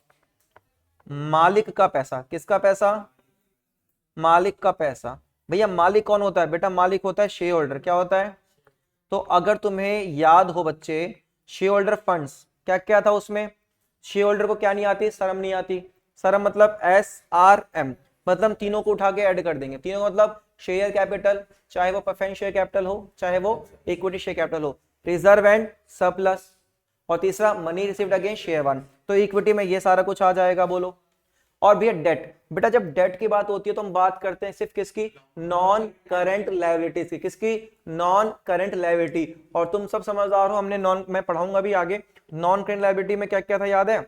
मालिक का पैसा। किसका पैसा? मालिक का पैसा। भैया मालिक कौन होता है बेटा? मालिक होता है शेयर होल्डर। क्या होता है? तो अगर तुम्हें याद हो बच्चे, शेयर होल्डर फंड्स क्या क्या था उसमें? शेयर होल्डर को क्या नहीं आती? शर्म नहीं आती। शर्म मतलब SRM, मतलब तीनों को उठा के ऐड कर देंगे। तीनों मतलब शेयर कैपिटल, चाहे वो प्रेफरेंस शेयर कैपिटल हो चाहे वो इक्विटी शेयर कैपिटल हो, रिजर्व एंड सरप्लस, और तीसरा money received against share one. तो इक्विटी में ये सारा कुछ आ जाएगा। बोलो। और भैया डेट, बेटा जब डेट की बात होती है तो हम बात करते हैं सिर्फ किसकी? नॉन करंट लायबिलिटीज की। किसकी? Non current liability. और तुम सब समझदार हो, हमने मैं पढ़ाऊंगा भी आगे। नॉन करंट लायबिलिटी में क्या क्या था याद है?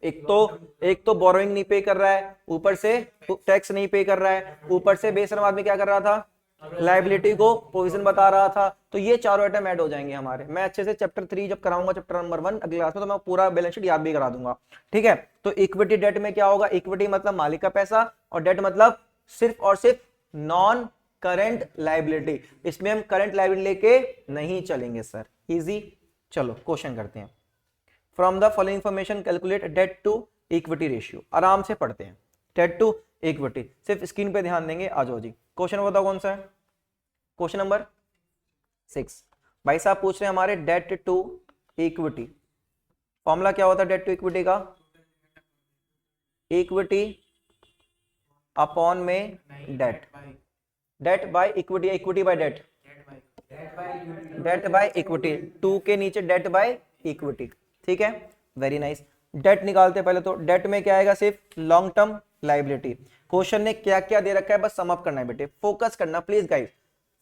एक तो बोरोइंग नहीं पे कर रहा है, ऊपर से टैक्स नहीं पे कर रहा है, ऊपर से बेशरम आदमी क्या कर रहा था? लायबिलिटी को प्रोविजन बता रहा था। तो ये चारों आइटम ऐड हो जाएंगे हमारे। मैं अच्छे से चैप्टर 3 जब कराऊंगा, चैप्टर नंबर 1 अगली क्लास में, तो मैं पूरा बैलेंस शीट याद भी करा दूंगा। ठीक है, तो इक्विटी डेट में क्या होगा? इक्विटी मतलब मालिक का पैसा और डेट मतलब सिर्फ और सिर्फ नॉन करंट लायबिलिटी। इसमें हम करंट लायबिलिटी लेके नहीं चलेंगे सर। इजी। चलो क्वेश्चन करते हैं। From the following information calculate debt to equity ratio. आराम से पढ़ते हैं। डेट टू इक्विटी, सिर्फ स्क्रीन पे ध्यान देंगे। आ जाओ जी, क्वेश्चन बताओ कौन सा है? Question number 6। भाई साहब पूछ रहे हैं हमारे डेट टू इक्विटी। फॉर्मूला क्या होता है डेट टू इक्विटी का? इक्विटी अपॉन में debt. Debt by equity, equity by debt, debt by equity. Two के नीचे डेट बाय इक्विटी। ठीक है, वेरी नाइस। डेट निकालते पहले। तो डेट में क्या आएगा? सिर्फ लॉन्ग टर्म लायबिलिटी। क्वेश्चन ने क्या क्या दे रखा है बस सम अप करना है बेटे, फोकस करना प्लीज गाइस।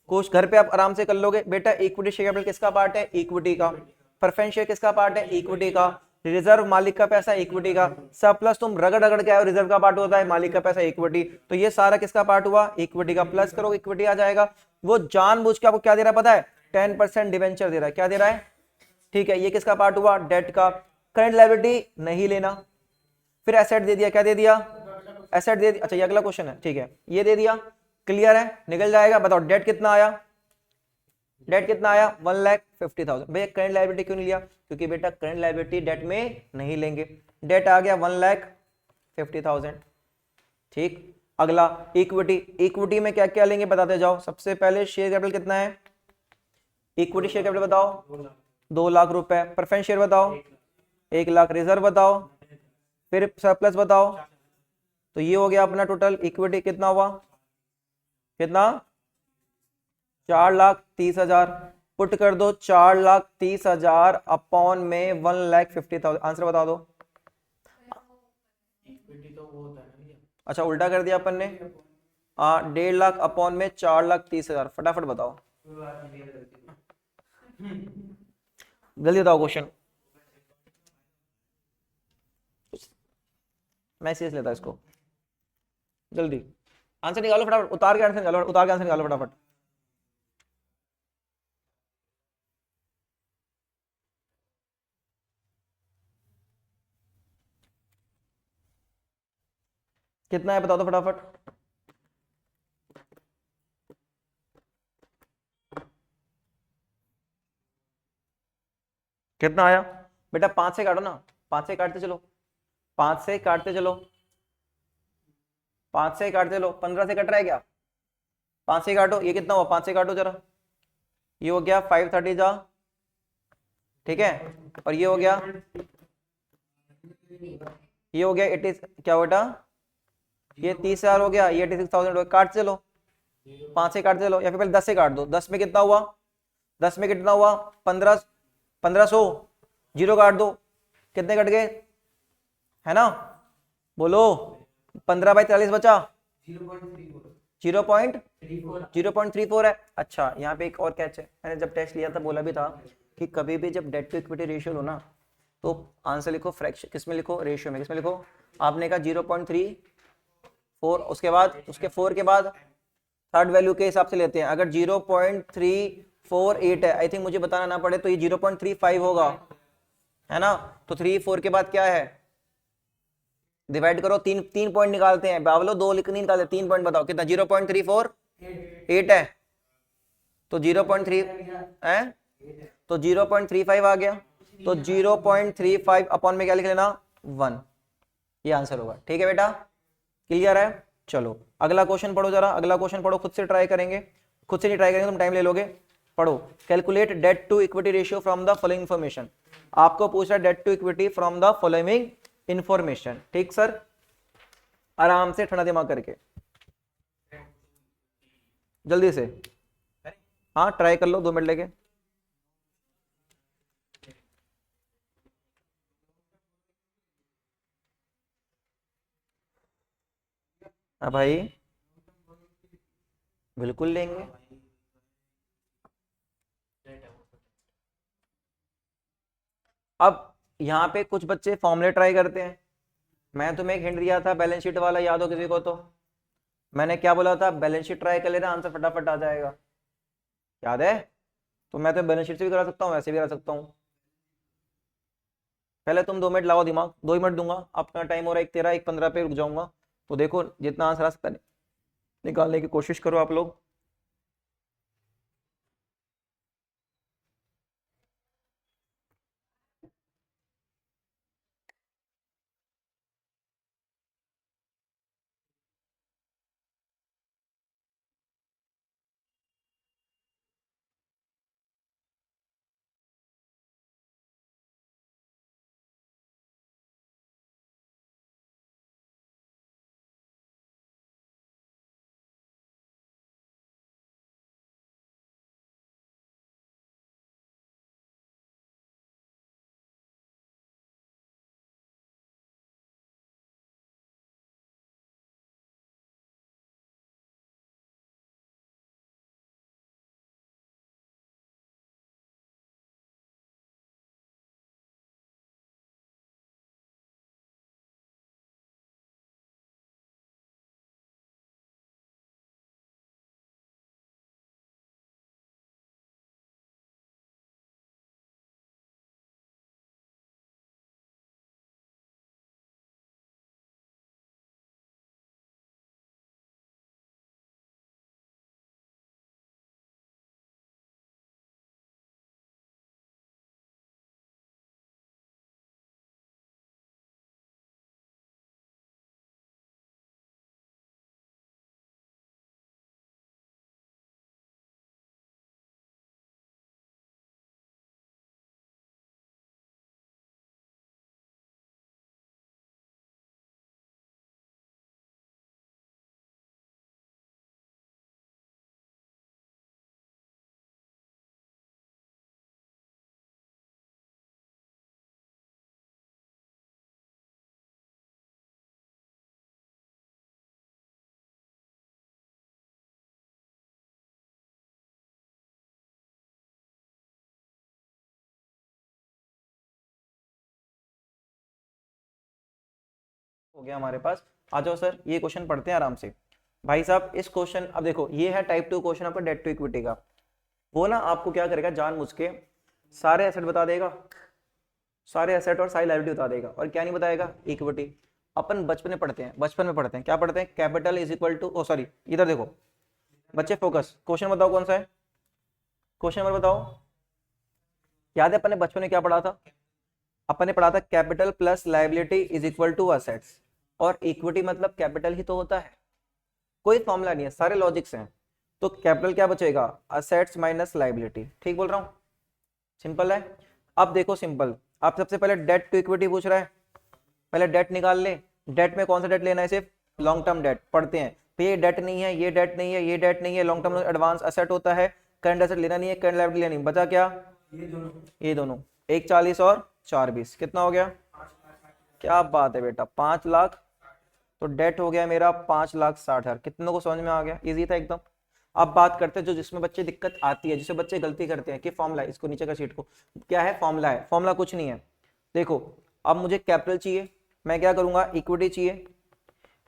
कोर्स घर पे आप आराम से कर लोगे बेटा। इक्विटी शेयर कैपिटल किसका पार्ट है? इक्विटी का। प्रेफरेंस शेयर किसका पार्ट है? इक्विटी का। रिजर्व मालिक का पैसा, इक्विटी का। सरप्लस तुम रगड़ रगड़ के आए, रिजर्व का पार्ट होता है, मालिक का पैसा इक्विटी, तो ये सारा किसका पार्ट हुआ, इक्विटी का। प्लस करो इक्विटी आ जाएगा। वो जानबूझ के आपको क्या दे रहा है पता है, 10% डिवेंचर दे रहा है। क्या दे रहा है, ठीक है, ये किसका पार्ट हुआ, डेट का। करंट लायबिलिटी नहीं लेना, फिर एसेट दे दिया, क्या दे दिया, एसेट दे दिया। अच्छा ये अगला क्वेश्चन है, ठीक है, ये दे दिया, क्लियर है, निकल जाएगा। बताओ डेट कितना आया, डेट कितना आया, 1,50,000। भैया करंट लायबिलिटी क्यों नहीं लिया, क्योंकि बेटा करंट लायबिलिटी डेट में नहीं लेंगे। डेट आ गया 1,50,000, ठीक। अगला इक्विटी, इक्विटी में क्या क्या लेंगे बताते जाओ। सबसे पहले शेयर कैपिटल कितना है, इक्विटी शेयर कैपिटल बताओ, 2 लाख रुपए। प्रेफरेंस शेयर बताओ, 1 लाख। रिजर्व बताओ, फिर सरप्लस बताओ। तो ये हो गया अपना टोटल इक्विटी कितना हुआ, कितना, 4,30,000। पुट कर दो 4,30,000 अपॉन में 1,50,000, आंसर बता दो। इक्विटी तो वो होता है ना भैया। अच्छा उल्टा कर दिया अपन ने, 1.5 लाख अपॉन में 4,30,000, फटाफट बताओ, जल्दी बताओ क्वेश्चन। मैं सीरियस लेता इसको, जल्दी आंसर निकालो फटाफट, उतार के आंसर निकालो, उतार के आंसर निकालो फटाफट। कितना है बता दो फटाफट। कितना आया बेटा, 5 से काटो ना, 5 से काटते चलो, 5 से काटते चलो, 5 से काटते चलो, 15 से कट रहा है क्या, 5 से काटो, ये कितना हुआ, 5 से काटो जरा, ये हो गया 530 जा, ठीक है, और ये हो गया, ये हो गया 80, क्या बेटा, ये 30,000 हो गया, ये 86,000 हो गया। काट चलो, 5 से काट चलो, या फिर पहले 10 से काट दो। 10 में कितना हुआ, 10 में कितना हुआ, 1500, जीरो काट दो, कितने कट गए, है ना, बोलो, 15/40 बचा, 0.34 है। अच्छा यहाँ पे एक और कैच है, मैंने जब टेस्ट लिया था बोला भी था कि कभी भी जब डेट टू इक्विटी रेशियो लो ना, तो आंसर लिखो फ्रैक्शन, किसमें लिखो, रेशियो में। किसमें लिखो, आपने कहा 0.34, उसके बाद उसके 4 के बाद थर्ड वैल्यू के हिसाब से लेते हैं। अगर 0.348 है, आई थिंक मुझे बताना ना पड़े, तो ये 0.35 होगा, है ना। तो 3 4 के बाद क्या है, डिवाइड करो, तीन तीन पॉइंट निकालते हैं बावलो, दो लिख नहीं निकालते, 3 पॉइंट बताओ कितना, 0.348 है, तो 0.3 है, तो 0.35 आ गया, तो 0.35 अपॉन में क्या लिख लेना, 1, ये आंसर होगा। ठीक है बेटा, क्लियर है। चलो अगला क्वेश्चन पढ़ो जरा, अगला क्वेश्चन पढ़ो, खुद से ट्राई करेंगे, खुद से नहीं ट्राई करेंगे तुम टाइम ले लोगे। पढ़ो, calculate debt to equity ratio from the following information. आपको पूछ रहा है debt to equity from the following information, ठीक सर, आराम से ठंडा दिमाग करके, जल्दी से, हाँ ट्राई कर लो 2 मिनट लेके। हाँ भाई बिल्कुल लेंगे। अब यहाँ पे कुछ बच्चे फॉर्मूले ट्राई करते हैं, मैं तुम्हें एक हिंट दिया था बैलेंस शीट वाला, याद हो किसी को तो, मैंने क्या बोला था, बैलेंस शीट ट्राई कर लेना, आंसर फटाफट आ जाएगा, याद है। तो मैं तो बैलेंस शीट से भी करा सकता हूँ, वैसे भी करा सकता हूँ। पहले तुम 2 मिनट लाओ दिमाग, 2 ही मिनट दूंगा, अपना टाइम हो रहा है 1:13, 1:15 पे रुक जाऊंगा। तो देखो जितना आंसर आ सकता है निकालने की कोशिश करो आप लोग। हो गया हमारे पास। आ जाओ सर, ये क्वेश्चन पढ़ते हैं आराम से भाई साहब। इस क्वेश्चन, अब देखो ये है टाइप 2 क्वेश्चन आपका डेट टू इक्विटी का। वो ना आपको क्या करेगा, जानबूझ के सारे एसेट बता देगा, सारे एसेट और सारी लायबिलिटी बता देगा, और क्या नहीं बताएगा, इक्विटी। अपन बचपन में पढ़ते हैं, क्या पढ़ते हैं, capital is equal to, oh sorry इधर देखो बच्चे, फोकस, क्वेश्चन बताओ कौन सा है, क्वेश्चन नंबर बताओ। याद है अपन ने बचपन में क्या पढ़ा था, अपन ने पढ़ा था capital plus liability is equal to assets, और इक्विटी मतलब कैपिटल ही तो होता है, कोई फॉर्मूला नहीं है, सारे लॉजिक्स हैं। तो कैपिटल क्या बचेगा, असेट्स माइनस लायबिलिटी, ठीक बोल रहा हूं, सिंपल है। अब देखो सिंपल, आप सबसे पहले डेट टू इक्विटी पूछ रहा है, पहले डेट निकाल ले। डेट में कौन सा डेट लेना है, सिर्फ लॉन्ग टर्म डेट पढ़ते हैं, तो ये डेट नहीं है, ये डेट नहीं है, ये डेट नहीं है, लॉन्ग टर्म एडवांस असेट होता है, करंट असेट लेना नहीं है, करंट लायबिलिटी लेनी, बचा क्या, ये दोनों 140 और 420, कितना हो गया, क्या बात है बेटा, 5 लाख। तो डेट हो गया मेरा 5,60,000, कितनों को समझ में आ गया, इजी था एकदम। अब बात करते हैं जो जिसमें बच्चे दिक्कत आती है, जिससे बच्चे गलती करते हैं कि फॉर्मूला, इसको नीचे का शीट को, क्या है फॉर्मूला, है फॉर्मूला कुछ नहीं है। देखो अब मुझे कैपिटल चाहिए, मैं क्या करूंगा, इक्विटी चाहिए,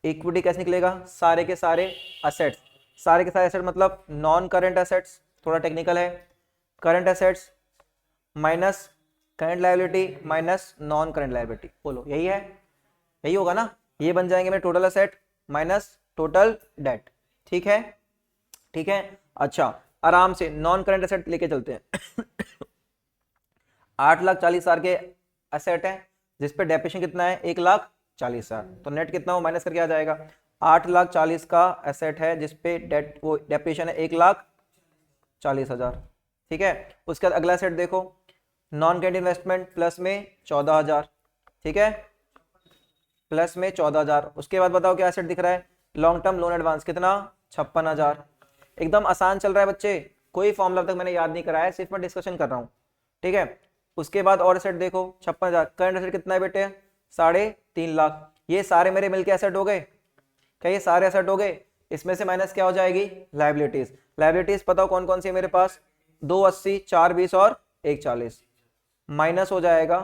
इक्विटी कैसे निकलेगा, सारे के सारे असेट्स, सारे के सारे एसेट मतलब नॉन करंट एसेट्स, थोड़ा टेक्निकल है, current assets minus current liability minus non current liability, बोलो यही है, यही होगा ना, ये बन जाएंगे मेरे total asset minus total date, ठीक है, ठीक है। अच्छा आराम से नॉन करंट एसेट लेके चलते हैं 8,40,000 के एसेट है, जिसपे डेप्रिसिएशन कितना है, 1,40,000, तो नेट कितना हो माइनस करके आ जाएगा, 8,40,000 का एसेट है जिसपे डेट वो डेप्रिसिएशन है 1,40,000, ठीक है। उसके बाद अगला सेट देखो, नॉन करंट इन्वेस्टमेंट प्लस में 14,000, ठीक है, प्लस में 14,000। उसके बाद बताओ क्या एसेट दिख रहा है, लॉन्ग टर्म लोन एडवांस कितना, 56,000, एकदम आसान चल रहा है बच्चे, कोई फॉर्मूला तक मैंने याद नहीं कराया, सिर्फ मैं डिस्कशन कर रहा हूँ, ठीक है। उसके बाद और एसेट देखो 56,000, करंट एसेट कितना है बेटे, 3.5 लाख, ये सारे मेरे मिलके एसेट हो गए, क्या ये सारे एसेट हो गए, इसमें से माइनस क्या हो जाएगी, लायबिलिटीज, लायबिलिटीज बताओ कौन कौन सी है मेरे पास, 280, 420 और 140, माइनस हो जाएगा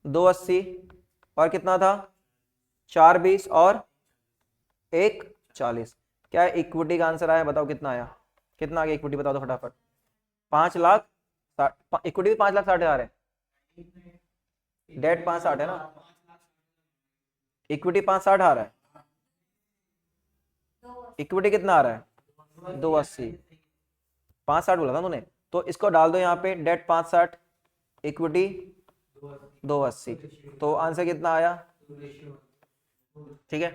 280 और कितना था, 420 और 140, क्या इक्विटी का आंसर आया, बताओ कितना आया, कितना आ गया इक्विटी, बता दो फटाफट, 5,60,000, इक्विटी भी 5,60,000 है, डेट 5,60 है ना, इक्विटी 5,60 आ रहा है, इक्विटी कितना आ रहा है, 280, 5,60 बोला था तूने, तो इसको डाल दो यहाँ पे, डेट 5,60, इक्विटी 280, तो आंसर कितना आया, ठीक है,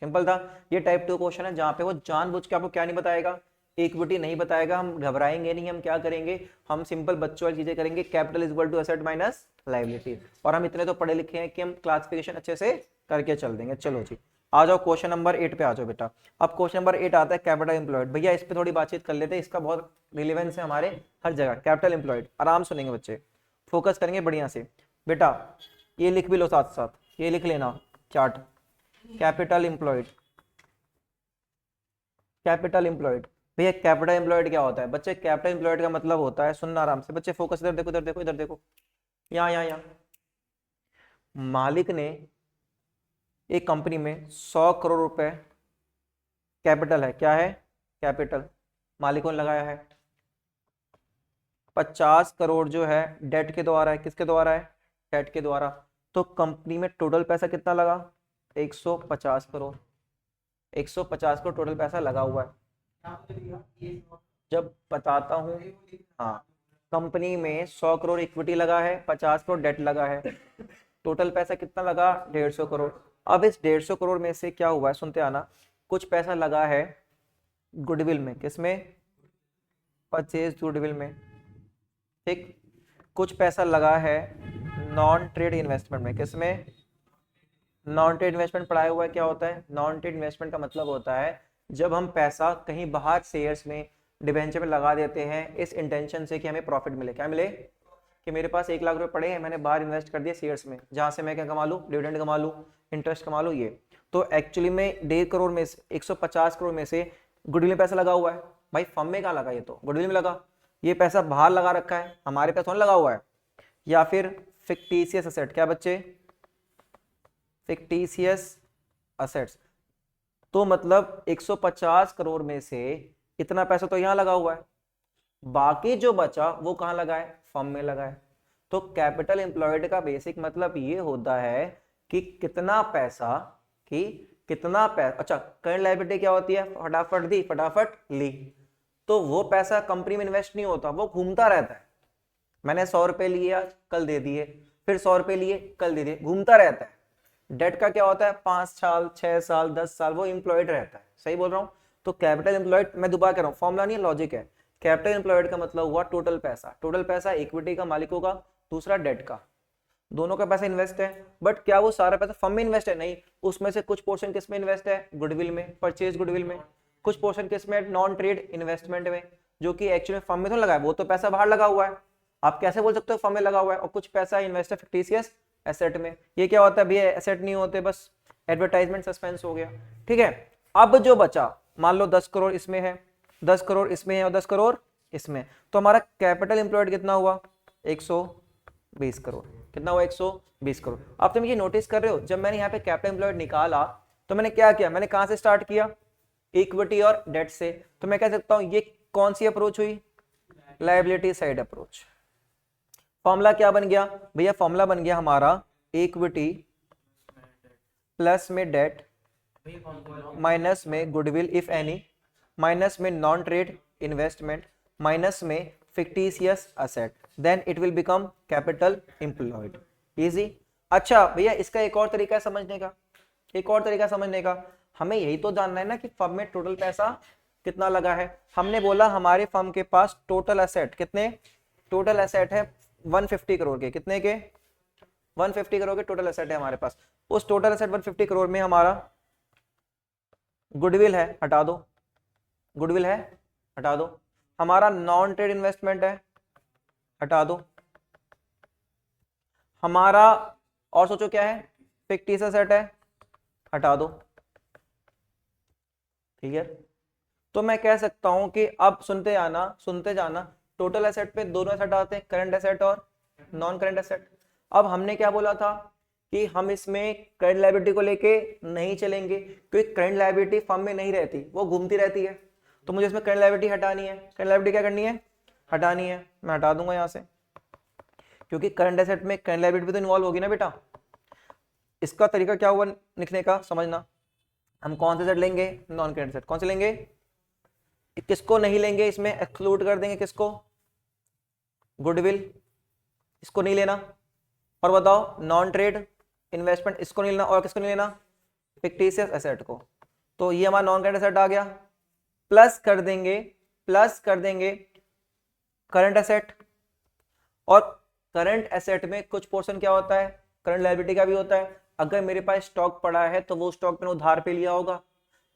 सिंपल था। ये टाइप 2 क्वेश्चन है जहां पे वो जानबूझ के आपको क्या नहीं बताएगा, इक्विटी नहीं बताएगा, हम घबराएंगे नहीं, हम क्या करेंगे, हम सिंपल बच्चों वाली चीजें करेंगे, capital is equal to asset minus liability, और हम इतने तो पढ़े लिखे हैं कि हम क्लासिफिकेशन अच्छे से करके चल देंगे। चलो जी आ जाओ क्वेश्चन नंबर 8 पे आ जाओ बेटा। अब क्वेश्चन नंबर 8 आता है कैपिटल एम्प्लॉयड, भैया इस पे थोड़ी बातचीत कर लेते हैं, इसका बहुत रिलेवेंस है हमारे हर जगह। कैपिटल एम्प्लॉयड आराम सुनेंगे बच्चे, फोकस करेंगे बढ़िया से बेटा, ये लिख भी लो साथ साथ, ये लिख लेना chart, capital employed, capital employed, भैया कैपिटल एम्प्लॉयड क्या होता है बच्चे, कैपिटल एम्प्लॉयड का मतलब होता है, सुनना आराम से बच्चे, फोकस, इधर देखो, इधर देखो, इधर देखो, यहाँ यहाँ यहाँ, मालिक ने एक कंपनी में 100 करोड़ रुपए कैपिटल है, क्या है कैपिटल, मालिकों ने लगाया है, 50 करोड़ जो है डेट के द्वारा है, किसके द्वारा है, डेट के द्वारा, तो कंपनी में टोटल पैसा कितना लगा, 150 करोड़, 150 करोड़ टोटल पैसा लगा हुआ है, जब बताता हूँ, हाँ कंपनी में 100 करोड़ इक्विटी लगा है, 50 करोड़ डेट लगा है, टोटल पैसा कितना लगा, 150 करोड़। अब इस 150 करोड़ में से क्या हुआ है, सुनते आना, कुछ पैसा लगा है गुडविल में, किसमें, परचेज गुडविल में, ठीक, कुछ पैसा लगा है नॉन ट्रेड इन्वेस्टमेंट में, किसमें, नॉन ट्रेड इन्वेस्टमेंट पढ़ाया हुआ है, क्या होता है, नॉन ट्रेड इन्वेस्टमेंट का मतलब होता है जब हम पैसा कहीं बाहर शेयर्स में, डिबेंचर में लगा देते हैं इस इंटेंशन से कि हमें प्रॉफिट मिले, क्या मिले, कि मेरे पास 1 लाख रुपए पड़े हैं, मैंने बाहर इन्वेस्ट कर दिया शेयर्स में, जहां से मैं क्या कमा लूँ, डिविडेंड कमा लूँ, इंटरेस्ट कमा लूँ, ये तो एक्चुअली में 1.5 करोड़ में से 150 करोड़ में से गुडविल में पैसा लगा हुआ है, भाई फर्म में कहाँ लगा, ये तो गुडविल में लगा, ये पैसा बाहर लगा रखा है, हमारे पास थोड़ा लगा हुआ है, या फिर फिक्टिशियस एसेट, क्या बच्चे, फिक्टिशियस असेट्स, तो मतलब 150 करोड़ में से इतना पैसा तो यहां लगा हुआ है, बाकी जो बचा वो कहां लगा है, फर्म में लगा है। तो कैपिटल एम्प्लॉयड का बेसिक मतलब ये होता है कि कितना पैसा, अच्छा करंट लायबिलिटी क्या होती है, फटाफट दी फटाफट ली। तो वो पैसा कंपनी में इन्वेस्ट नहीं होता, वो घूमता रहता है। मैंने 100 रुपए लिए आज, कल दे दिए, फिर 100 रुपए लिए, कल दे दिए, घूमता रहता है। डेट का क्या होता है, 5 साल 6 साल 10 साल वो एम्प्लॉयड रहता है। सही बोल रहा हूं? तो कैपिटल एम्प्लॉयड, मैं दोबारा कह रहा हूं, फॉर्मूला नहीं है, लॉजिक है। कैपिटल एम्प्लॉयड का मतलब हुआ टोटल पैसा। टोटल पैसा इक्विटी का मालिक होगा, दूसरा डेट का, दोनों का पैसा इन्वेस्ट है। बट क्या वो सारा पैसा फर्म में इन्वेस्ट है? नहीं, उसमें से कुछ पोर्शन किस में इन्वेस्ट है, गुडविल में, परचेज गुडविल में। कुछ पोर्शन किस में, नॉन ट्रेड इन्वेस्टमेंट में, जो कि एक्चुअली फर्म में तो लगा है, वो तो पैसा बाहर लगा हुआ है। आप कैसे बोल सकते हो फर्म में लगा हुआ है? और कुछ पैसा इन्वेस्ट है फिक्टिशियस एसेट में। ये क्या होता है भैया, एसेट नहीं होते, बस एडवर्टाइजमेंट सस्पेंस हो गया। ठीक है, अब जो बचा, मान लो 10 करोड़ इसमें है, 10 करोड़ इसमें है और 10 करोड़ इसमें, तो हमारा कैपिटल एम्प्लॉयड कितना हुआ, 120 करोड़। कितना हुआ, 120 करोड़। अब तुम ये नोटिस कर रहे हो, जब मैंने यहाँ पे कैपिटल एम्प्लॉयड निकाला तो मैंने क्या किया, मैंने कहां से स्टार्ट किया, इक्विटी और डेट से। तो मैं कह सकता हूं ये कौन सी अप्रोच हुई, लायबिलिटी साइड अप्रोच। फॉर्मूला क्या बन गया भैया, फॉर्मूला बन गया हमारा इक्विटी प्लस में डेट माइनस में गुडविल इफ एनी, माइनस में नॉन ट्रेड इन्वेस्टमेंट, माइनस में fictitious asset, then it will become capital employed. Easy. अच्छा भैया इसका एक और तरीका है समझने का, एक और तरीका समझने का, हमें यही तो जानना है ना कि फर्म में टोटल पैसा कितना लगा है। हमने बोला हमारे फर्म के पास टोटल एसेट कितने, टोटल एसेट है 150 करोड़ के, कितने के, 150 करोड़ के टोटल एसेट है हमारे पास। उस टोटल एसेट 150 करोड़ में हमारा गुडविल है, हटा दो, गुडविल है हटा दो, हमारा नॉन ट्रेड इन्वेस्टमेंट है, हटा दो, हमारा और सोचो क्या है, फिक्टिशियस एसेट है, हटा दो। ठीक है, तो मैं कह सकता हूं कि अब सुनते जाना, टोटल एसेट पे दोनों एसेट आते हैं, करंट एसेट और नॉन करंट एसेट। अब हमने क्या बोला था कि हम इसमें करंट लायबिलिटी को लेके नहीं चलेंगे, क्योंकि करंट लायबिलिटी फर्म में नहीं रहती, वो घूमती रहती है। तो मुझे इसमें करंट लायबिलिटी हटानी है। करंट लायबिलिटी क्या करनी है, हटानी है। मैं हटा दूंगा यहां से, क्योंकि करंट एसेट में करंट लायबिलिटी भी तो इन्वॉल्व होगी ना बेटा। इसका तरीका क्या हुआ लिखने का, समझना। हम कौन से सेट लेंगे, नॉन करंट सेट। कौन से लेंगे, किसको नहीं लेंगे, इसमें एक्सक्लूड कर देंगे, किसको, गुडविल, इसको नहीं लेना। और बताओ नॉन ट्रेड इन्वेस्टमेंट, इसको नहीं लेना। और किसको नहीं लेना, फिक्टिशियस एसेट को। तो ये हमारा नॉन करंट एसेट आ गया। प्लस कर देंगे करंट एसेट। और करंट एसेट में कुछ पोर्शन क्या होता है, करंट लायबिलिटी का भी होता है। अगर मेरे पास स्टॉक पड़ा है तो वो स्टॉक मैंने उधार पे लिया होगा।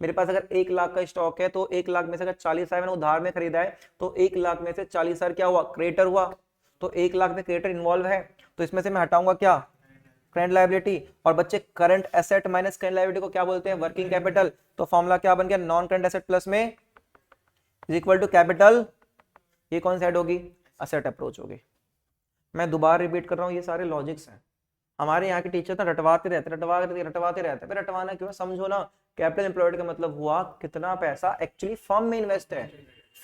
मेरे पास अगर 1 लाख का स्टॉक है तो 1 लाख में से अगर 40,000 मैंने उधार में खरीदा है तो 1 लाख में से 40,000 क्या हुआ, क्रेडिटर हुआ। तो 1 लाख में क्रेडिटर इन्वॉल्व है, तो इसमें से मैं हटाऊंगा क्या, करंट लायबिलिटी। और बच्चे current asset minus current liability को क्या बोलते हैं, वर्किंग कैपिटल। तो फॉर्मूला क्या बन गया, नॉन करंट एसेट प्लस में इज इक्वल टू कैपिटल। ये कौन सी साइड होगी, एसेट अप्रोच होगी। मैं दोबारा रिपीट कर रहा हूँ, ये सारे लॉजिक्स हैं। हमारे यहाँ के टीचर ना रटवाते रहते, फिर रटवाना क्यों, समझो ना। कैपिटल एम्प्लॉयड का मतलब हुआ कितना पैसा एक्चुअली फर्म में इन्वेस्ट है।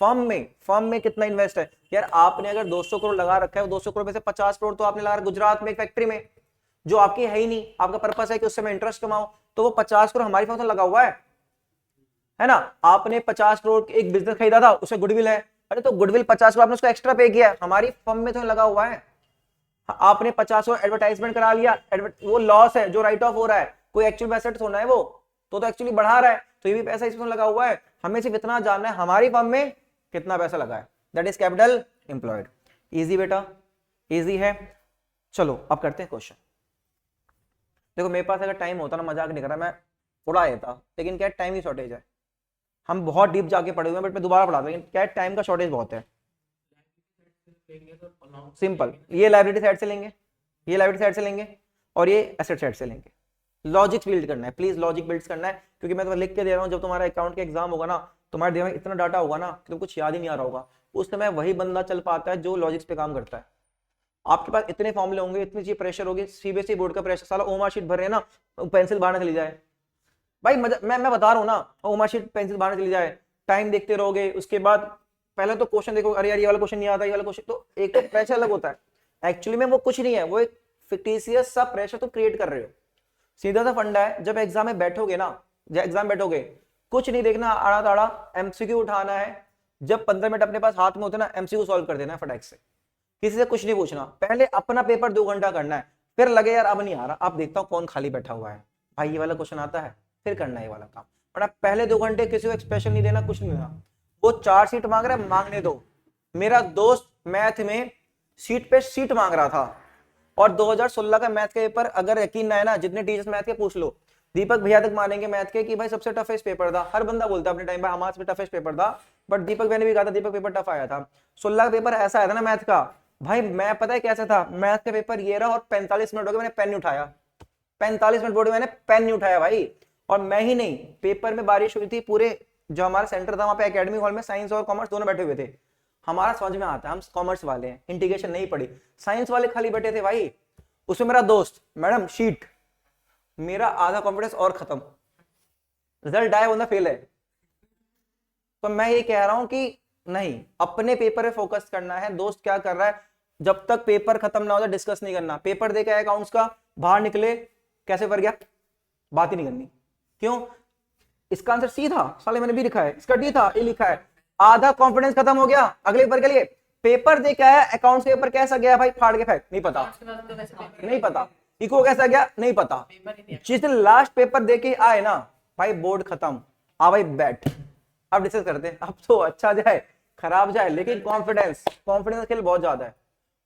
फर्म में कितना इन्वेस्ट है यार। आपने अगर 200 करोड़ लगा रखा है, 200 करोड़ में से 50 करोड़ तो आपने लगा गुजरात में एक फैक्ट्री में, जो आपकी है ही नहीं। आपका पर्पस है कि उससे मैं इंटरेस्ट कमाऊं, तो वो 50 करोड़ हमारी फर्म में लगा हुआ है ना। आपने 50 करोड़ एक बिजनेस खरीदा था, उसमें गुडविल है, अरे तो गुडविल 50 करोड़ आपने उसको एक्स्ट्रा पे किया है, हमारी फर्म में तो लगा हुआ है। आपने 50 करोड़ एडवर्टाइजमेंट करा लिया, वो लॉस है जो राइट ऑफ हो रहा है, कोई एक्चुअल एसेट होना है वो तो एक्चुअली बढ़ा रहा है, तो ये भी पैसा इसमें लगा हुआ है। हमें सिर्फ इतना जानना है हमारी फर्म में कितना पैसा लगा है, that is capital employed. Easy बेटा, इजी है। चलो अब करते हैं क्वेश्चन। देखो मेरे पास अगर टाइम होता ना, मजाक नहीं कर रहा, मैं उड़ा देता, लेकिन क्या टाइम की शॉर्टेज है। हम बहुत डीप जाके पढ़े हुए हैं, बट मैं दोबारा पढ़ा दूं, लेकिन क्या टाइम का शॉर्टेज बहुत है। सिंपल, ये लाइब्रेरी साइड से लेंगे, ये लाइब्रेरी साइड से लेंगे, और ये एसेट साइड से लेंगे। लॉजिक बिल्ड करना है, प्लीज लॉजिक बिल्ड करना है, क्योंकि मैं तुम्हें लिख के दे रहा हूँ, जब तुम्हारा अकाउंट का एग्जाम होगा ना, तुम्हारे दिमाग में इतना डाटा होगा ना कि तुम कुछ याद ही नहीं आ रहा होगा। उस समय वही बंदा चल पाता है जो लॉजिक्स पे काम करता है। आपके पास इतने फॉर्मूले होंगे, इतनी चीज प्रेशर होगी, सीबीएसई बोर्ड का प्रेशर, साला ओमा शीट भर रहे हैं ना, पेंसिल बाहर ना चली जाए भाई, मैं बता रहा हूँ ना, ओमा शीट पेंसिल बाहर ना चली जाए, टाइम देखते रहोगे, उसके बाद पहले तो क्वेश्चन देखो, अरे यार ये वाला क्वेश्चन नहीं आता, ये वाला क्वेश्चन, तो एक तो प्रेशर अलग होता है, एक्चुअली में वो कुछ नहीं है, वो एक फिक्टिशियस सा प्रेशर तो क्रिएट कर रहे हो। सीधा सा फंडा है, जब एग्जाम में बैठोगे ना, जब एग्जाम बैठोगे, कुछ नहीं देखना, आड़ा ताड़ा एमसीक्यू उठाना है, जब 15 मिनट अपने पास हाथ में होते ना, एमसीक्यू सॉल्व कर देना है फटाक से, किसी से कुछ नहीं पूछना, पहले अपना पेपर 2 घंटा करना है, फिर लगे यार अब नहीं आ रहा, अब देखता हूँ कौन खाली बैठा हुआ है, भाई ये वाला क्वेश्चन आता है, फिर करना है ये वाला काम, बट आप पहले 2 घंटे किसी को एक्सप्रेशन नहीं देना, कुछ नहीं देना, वो 4 सीट मांग रहा है, मांगने दो। मेरा दोस्त मैथ में सीट पे सीट मांग रहा था, और 2016 का मैथ का पेपर, अगर यकीन ना है ना, जितने टीचर्स मैथ के पूछ लो, दीपक भैया तक मानेंगे मैथ के कि भाई सबसे टफेस्ट पेपर था, हर बंदा बोलता है अपने टाइम पे हमारा सबसे टफेस्ट पेपर था, बट दीपक भैया ने भी कहा था दीपक पेपर टफ आया था। 16 का पेपर ऐसा आया था ना मैथ का, भाई मैं पता है कैसा था, मैथ का पेपर ये रहा, और 45 मिनट हो गए मैंने पेन नहीं उठाया, 45 मिनट बोर्ड में मैंने पेन नहीं उठाया भाई, और मैं ही नहीं, पेपर में बारिश हुई थी, पूरे जो हमारा सेंटर था वहां पे एकेडमी हॉल में साइंस और कॉमर्स दोनों बैठे हुए थे, हमारा समझ में आता है, हम कॉमर्स वाले हैं, इंटीग्रेशन नहीं पड़ी, साइंस वाले खाली बैठे थे भाई, उसमें मेरा दोस्त मैडम शीट, मेरा आधा कॉन्फिडेंस और खत्म, रिजल्ट आया बंदा फेल है। तो मैं ये कह रहा हूं कि नहीं, अपने पेपर पे फोकस करना है, दोस्त क्या कर रहा है, जब तक पेपर खत्म ना हो जाए डिस्कस नहीं करना, पेपर दे के आया अकाउंट्स का, बाहर निकले कैसे कर गया, बात ही नहीं करनी, क्यों, इसका आंसर सी था, साले मैंने भी लिखा है, इसका डी था, ये लिखा है, आधा कॉन्फिडेंस खत्म हो गया अगले पेपर के लिए। पेपर दे के आया अकाउंट्स पेपर कैसा गया भाई, फाड़ के फेंक, नहीं पता, नहीं पता, इको कैसा गया नहीं पता, जिस दिन लास्ट पेपर दे के आए ना भाई, बोर्ड खत्म, आ भाई बैठ, अब डिस्कस करते हैं, अब तो अच्छा जाए खराब जाए, लेकिन कॉन्फिडेंस, कॉन्फिडेंस का खेल बहुत ज्यादा है,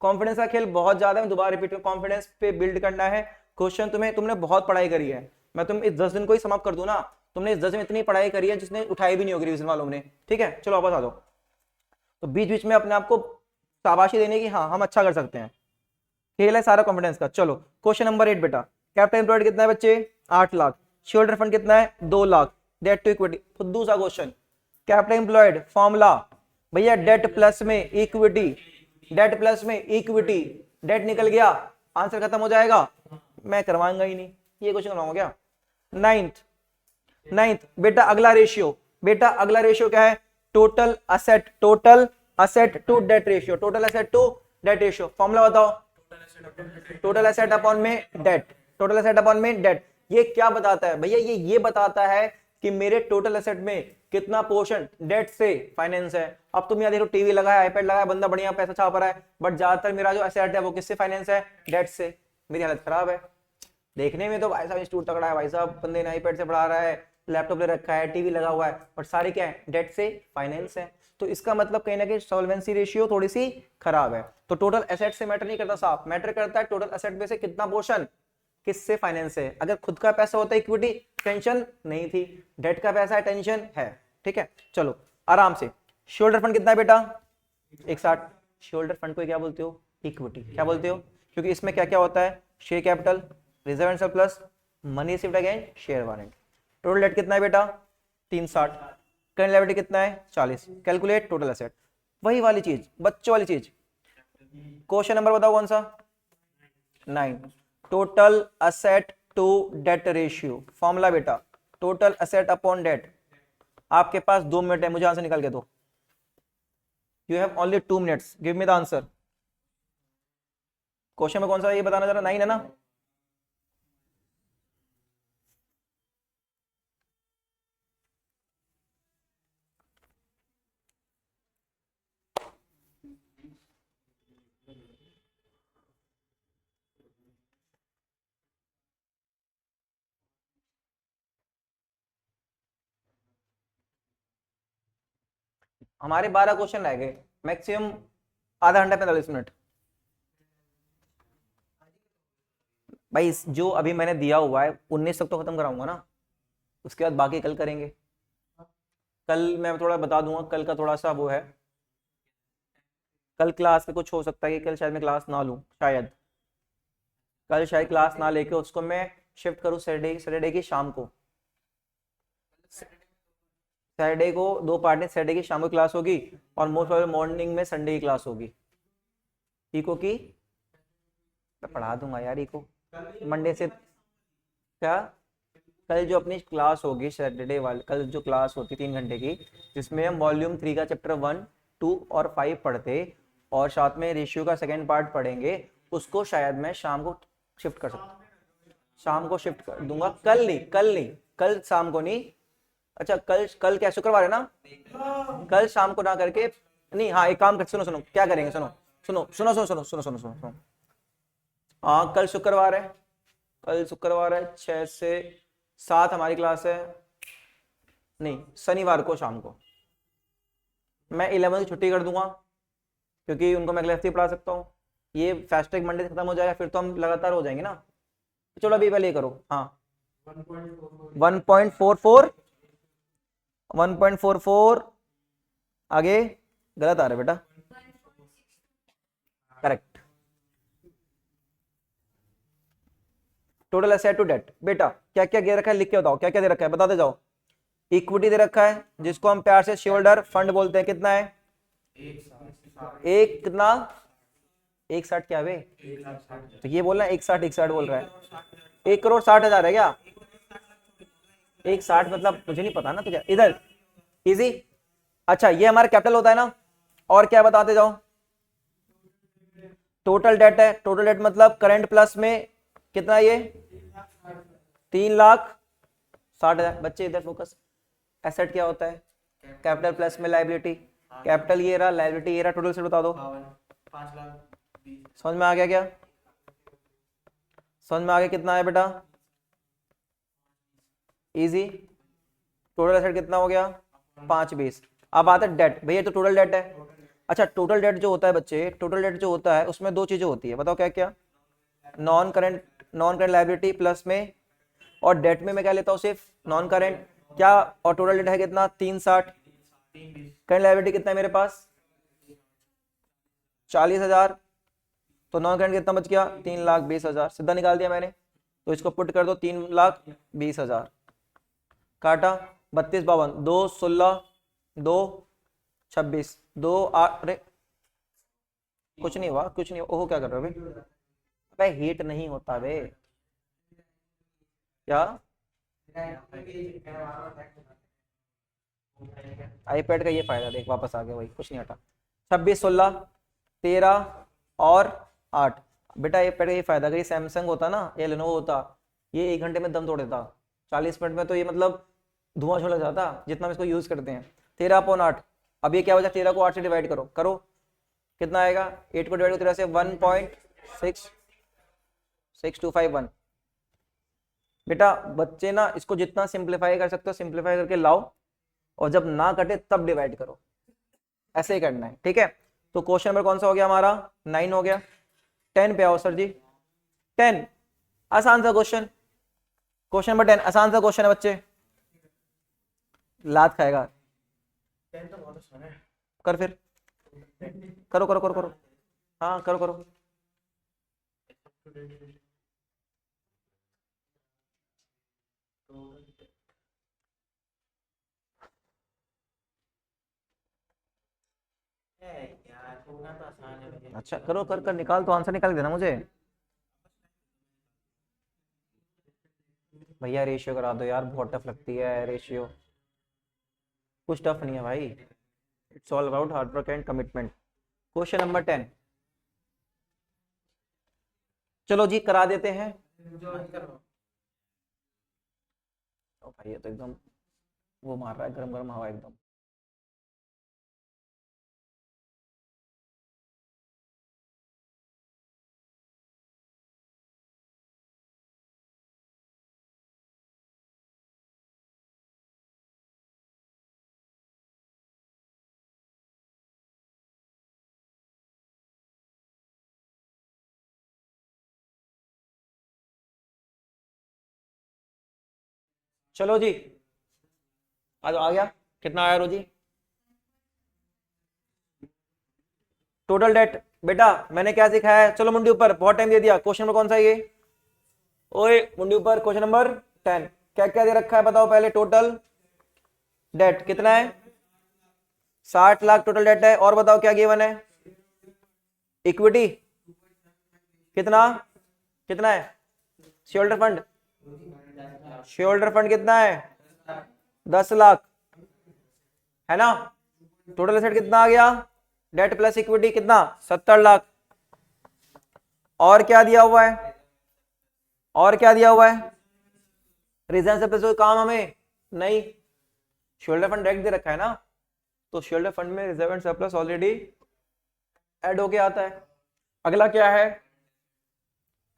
कॉन्फिडेंस का खेल बहुत ज्यादा है, मैं दोबारा रिपीट, कॉन्फिडेंस पे बिल्ड करना है। क्वेश्चन तुमने बहुत पढ़ाई करी है, मैं तुम इस 10 दिन को ही समाप्त कर दूं ना, तुमने इस 10 दिन में इतनी पढ़ाई करी है जिसने उठाई भी नहीं होगी रिवीजन वालों ने, ठीक है, चलो वापस आ जाओ, तो बीच बीच में अपने आप को शाबाशी देने की, हाँ हम अच्छा कर सकते हैं, खेल है सारा कॉन्फिडेंस का। चलो क्वेश्चन नंबर 8 बेटा, कैपिटल एम्प्लॉयड कितना है बच्चे, 8 लाख, शेयर फंड कितना है 2 लाख, डेट टू इक्विटी, खुद सा क्वेश्चन, कैपिटल एम्प्लॉयड फॉर्मूला भैया, डेट प्लस में इक्विटी, डेट प्लस में इक्विटी, डेट निकल गया आंसर खत्म हो जाएगा, मैं करवाऊंगा ही नहीं, ये क्वेश्चन करवाऊंगा क्या। नाइन्थ बेटा अगला रेशियो, बेटा अगला रेशियो क्या है, total asset to debt ratio, total asset to debt ratio, formula बताओ, टोटल एसेट अपॉन में डेट, टोटल एसेट अपॉन में डेट, ये क्या बताता है भैया, ये बताता है कि मेरे टोटल एसेट में कितना पोर्शन डेट से फाइनेंस है। अब तुम यहाँ देखो टीवी लगाया, आईपैड लगाया, बंदा बढ़िया पैसा छाप रहा है, बट ज्यादातर मेरा जो एसेट है वो किससे फाइनेंस है, डेट से, मेरी हालत खराब है। देखने में तो भाई साहब इंस्टीट्यूट तगड़ा है, भाई साहब बंदे ने आईपैड से पढ़ा रहा है, लैपटॉप ले रखा है, टीवी लगा हुआ है, बट सारे क्या है, डेट से फाइनेंस है, तो इसका मतलब कहीं ना कहीं सॉल्वेंसी रेशियो थोड़ी सी खराब है। तो टोटल एसेट से मैटर नहीं करता साहब, मैटर करता है टोटल एसेट में से कितना पोर्शन किससे फाइनेंस है। अगर खुद का पैसा होता इक्विटी टेंशन नहीं थी, डेट का पैसा है टेंशन है, ठीक है। चलो आराम से, शोल्डर फंड कितना है बेटा 160, शोल्डर फंड को क्या बोलते हो, इक्विटी, क्या बोलते हो, क्योंकि इसमें क्या क्या होता है, share capital, reserve and surplus, money received again share warrant. Total debt कितना है बेटा 360, करंट लायबिलिटी कितना है 40, कैलकुलेट टोटल एसेट, वही वाली चीज, बच्चों वाली चीज। क्वेश्चन नंबर बताओ कौन सा 9, total asset to debt ratio, formula बेटा टोटल असेट अपॉन डेट। आपके पास 2 मिनट है, मुझे आंसर निकाल के दो, you have only 2 minutes, give me the answer. Question में कौन सा ये बताना जरा, 9 है ना, हमारे 12 क्वेश्चन रह गए, मैक्सिमम आधा घंटा 45 मिनट। भाई जो अभी मैंने दिया हुआ है 19 तक तो खत्म कराऊंगा ना, उसके बाद बाकी कल करेंगे। कल मैं थोड़ा बता दूंगा, कल का थोड़ा सा वो है, कल क्लास में कुछ हो सकता है कि कल शायद मैं क्लास ना लूँ, शायद कल शायद क्लास ना लेके उसको मैं शिफ्ट करूँ सैटरडे की शाम को। सैटरडे को 2 पार्ट में, सैटरडे की शाम को क्लास होगी और मोस्ट प्रॉब्लम मॉर्निंग में संडे की क्लास होगी, इको की मैं पढ़ा दूंगा यार को मंडे से। क्या? कल जो अपनी क्लास होगी सैटरडे वाले, कल जो क्लास होती 3 घंटे की, जिसमें हम वॉल्यूम 3 का चैप्टर 1, 2 और 5 पढ़ते और साथ में रेशियो का सेकेंड पार्ट पढ़ेंगे, उसको शायद मैं शाम को शिफ्ट कर सकता हूँ। शाम को शिफ्ट कर दूंगा, कल नहीं, कल नहीं, कल शाम को नहीं। अच्छा कल, कल क्या शुक्रवार है ना, कल शाम को ना करके नहीं, हाँ एक काम कर, सुनो सुनो क्या करेंगे, सुनो सुनो सुनो सुनो सुनो सुनो सुनो सुनो सुनो। हाँ कल शुक्रवार है, कल शुक्रवार है, 6 से 7 हमारी क्लास है। नहीं, शनिवार को शाम को मैं 11 की छुट्टी कर दूंगा, क्योंकि उनको मैं अगले हफ्ते पढ़ा सकता हूँ। ये फास्टैग मंडे से खत्म हो जाएगा, फिर तो हम लगातार हो जाएंगे ना। चलो अभी पहले ये करो। हाँ 1.44, 1.44 आगे गलत आ रहा है बेटा, correct. Total asset to debt, बेटा क्या क्या दे रखा है लिख के बताओ, क्या क्या दे रखा है बताते जाओ। इक्विटी दे रखा है जिसको हम प्यार से शेयर होल्डर फंड बोलते हैं, कितना है? एक कितना? 160 क्या बे? तो ये बोल रहा है 160, 160 बोल रहा है। 1,60,60,000 है क्या? 160 मतलब मुझे नहीं पता ना तुझे, इधर इजी। अच्छा ये हमारा कैपिटल होता है ना, और क्या बताते जाओ। टोटल डेट है, टोटल डेट मतलब करंट प्लस में कितना, ये 3,60,000। बच्चे इधर फोकस। एसेट क्या होता है? कैपिटल प्लस में लाइबिलिटी। कैपिटल ये रहा, लाइबिलिटी ये रहा, टोटल से बता दो। 5,20,000। समझ में आ गया क्या? समझ में आ गया कितना है बेटा? इजी। टोटल एसेट कितना हो गया? 5,20। अब आता है डेट, भैया तो टोटल डेट है। अच्छा टोटल डेट जो होता है बच्चे, टोटल डेट जो होता है उसमें दो चीजें होती है, बताओ क्या क्या? नॉन करंट लाइबिलिटी प्लस में, और डेट में मैं क्या लेता हूँ सिर्फ नॉन करंट क्या, और टोटल डेट है कितना? 360। करंट लाइबिलिटी कितना है मेरे पास? 40,000। तो नॉन करंट कितना बच गया? 3,20,000, सीधा निकाल दिया मैंने। तो इसको पुट कर दो, 3,20,000 काटा 32 52, 2 16, 2 26, 2 8। अरे कुछ नहीं हुआ, कुछ नहीं हुआ। ओहो क्या कर रहे हो भाई? अबे हीट नहीं होता बे। क्या? आईपैड का ये फायदा देख, वापस आ गया वही, कुछ नहीं हटा। 26 16 13 और 8। बेटा आईपैड का ये फायदा, अगर ये सैमसंग होता ना या लेनोवो होता, ये 1 घंटे में दम तोड़ देता। 40 मिनट में तो ये मतलब धुआं छोड़ जाता जितना हम इसको यूज करते हैं। 13/8। अब ये क्या हो जाए, 13 को 8 से डिवाइड करो, करो कितना आएगा? 8 को डिवाइड करो 13 से, 1.6251। बेटा बच्चे ना इसको जितना सिंप्लीफाई कर सकते हो सिंप्लीफाई करके लाओ, और जब ना कटे तब डिवाइड करो, ऐसे ही करना है, ठीक है। तो क्वेश्चन नंबर कौन सा हो गया हमारा? 9 हो गया। 10 पे आओ सर जी। 10 आसान सा क्वेश्चन, क्वेश्चन नंबर 10 आसान सा क्वेश्चन है बच्चे। लात खाएगा। तो बहुत आसान है। कर फिर, करो करो करो करो, हाँ करो करो। यार होना तो आसान है भैया। अच्छा करो, कर कर निकाल, तो आंसर निकाल देना मुझे। भैया रेशियो करा दो यार, बहुत टफ लगती है रेशियो। कुछ टफ नहीं है भाई, it's all about hard work and commitment. Question number 10, चलो जी करा देते हैं। ओ भाई ये तो एकदम वो मार रहा है, गरम गरम हवा एकदम। चलो जी आज आ गया, कितना आया रोजी? टोटल डेट बेटा मैंने क्या सिखाया है, चलो मुंडी ऊपर, बहुत टाइम दे दिया। क्वेश्चन नंबर कौन सा है ये? ओए मुंडी ऊपर, क्वेश्चन नंबर 10। क्या क्या दे रखा है बताओ पहले। टोटल डेट कितना है? 60 लाख टोटल डेट है, और बताओ क्या गिवन है? इक्विटी कितना? कितना है शेयर फंड? शेयर फंड कितना है? 10 लाख है ना। टोटल एसेट कितना आ गया? डेट प्लस इक्विटी कितना? 70 लाख। और क्या दिया हुआ है? और क्या दिया हुआ है? रिजर्व से कोई काम हमें नहीं, शेयर फंड डायरेक्ट दे रखा है ना, तो शेयर फंड में reserve and surplus already add होके आता है। अगला क्या है?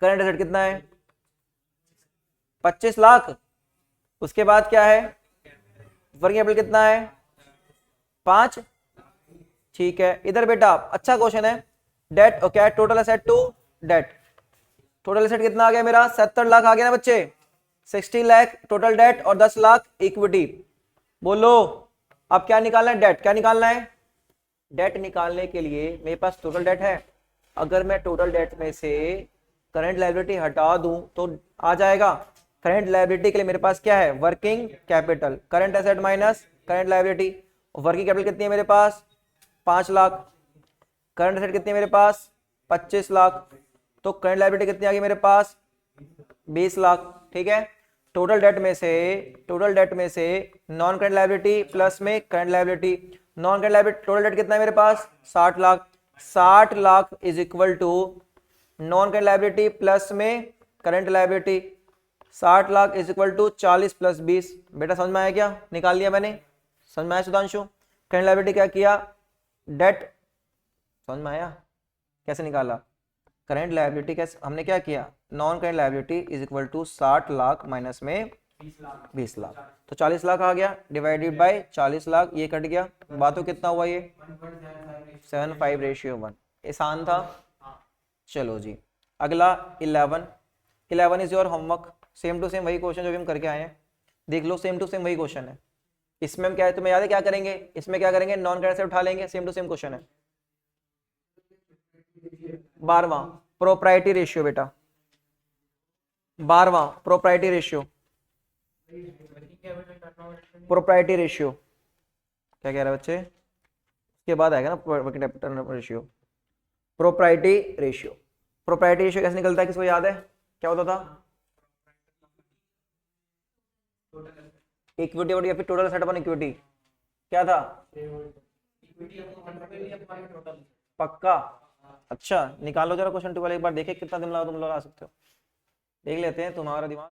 करंट एसेट कितना है? 25 लाख। उसके बाद क्या है? वर्किंग कैपिटल कितना है? 5। ठीक है, इधर बेटा अच्छा क्वेश्चन है। डेट क्या है? Total asset to debt. Total asset कितना आ गया मेरा? 70 लाख आ गया ना बच्चे। 60 लाख टोटल डेट और 10 लाख इक्विटी। बोलो अब क्या निकालना है? डेट। क्या निकालना है? डेट निकालने के लिए मेरे पास टोटल डेट है। अगर मैं टोटल डेट में से करंट लायबिलिटी हटा दूं तो आ जाएगा। करंट लायबिलिटी के लिए मेरे पास क्या है? Working capital. Current asset minus current liability. Working capital कितनी है मेरे पास? 5 लाख। करंट एसेट कितनी है मेरे पास? 25 लाख। तो करंट लायबिलिटी कितनी आ गई मेरे पास? 20 लाख। ठीक है, टोटल डेट में से नॉन करंट लायबिलिटी प्लस में current liability. Non current liability total debt कितना है मेरे पास? 60 lakh. 60 lakh is equal to non current liability plus में current liability. 60 lakh is equal to 40 plus 20। बेटा समझ में आया क्या? निकाल लिया मैंने। समझ में आया सुधांशु? करंट लायबिलिटी क्या किया? डेट। समझ में आया कैसे निकाला? करंट लायबिलिटी कैसे हमने क्या किया? Non current liability is equal to 60 lakh minus में 20 लाख। तो 40 लाख आ गया डिवाइडेड बाय 40 लाख, ये कट गया। बातों कितना हुआ ये? 75:1। आसान था। चलो जी, अगला 11। 11 is your homework. Same to same वही क्वेश्चन जो भी हम करके आए हैं, देख लो। सेम टू सेम वही क्वेश्चन है। इसमें हम क्या है, तुम्हें याद है क्या करेंगे? इसमें क्या करेंगे? नॉन करंट से उठा लेंगे। सेम टू सेम क्वेश्चन है। 12वां प्रोप्राइटी रेशियो बेटा। 12वां प्रोप्राइटी रेशियो। प्रोप्राइटी रेशियो क्या कह रहा है बच्चे? उसके बाद आएगा ना working capital ratio. Propriety ratio. Propriety ratio कैसे निकलता है? किसको याद है? क्या होता था? इक्विटी या फिर टोटल एसेट अपॉन इक्विटी। क्या था? पक्का? अच्छा निकालो जरा क्वेश्चन 2 वाले, एक बार देखे कितना दिमाग तुम लगा सकते हो। देख लेते हैं तुम्हारा दिमाग।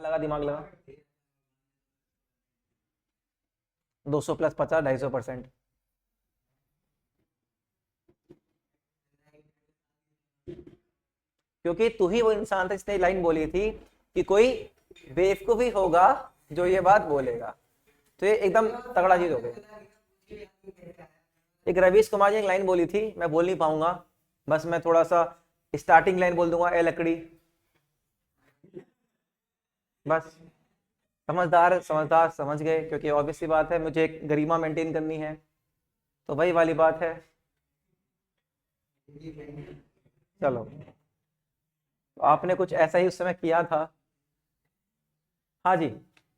लगा, दिमाग लगा। 200 प्लस 50, 250%। क्योंकि तू ही वो इंसान था जिसने लाइन बोली थी कि कोई बेवकूफ ही होगा जो ये बात बोलेगा। तो ये एकदम तगड़ा चीज हो गया। एक रवीश कुमार जी ने एक लाइन बोली थी, मैं बोल नहीं पाऊंगा, बस मैं थोड़ा सा स्टार्टिंग लाइन बोल दूंगा, ए लकड़ी। बस समझदार समझदार समझ गए, क्योंकि ऑब्वियस सी बात है मुझे एक गरिमा मेंटेन करनी है, तो वही वाली बात है। चलो, तो आपने कुछ ऐसा ही उस समय किया था। हाँ जी,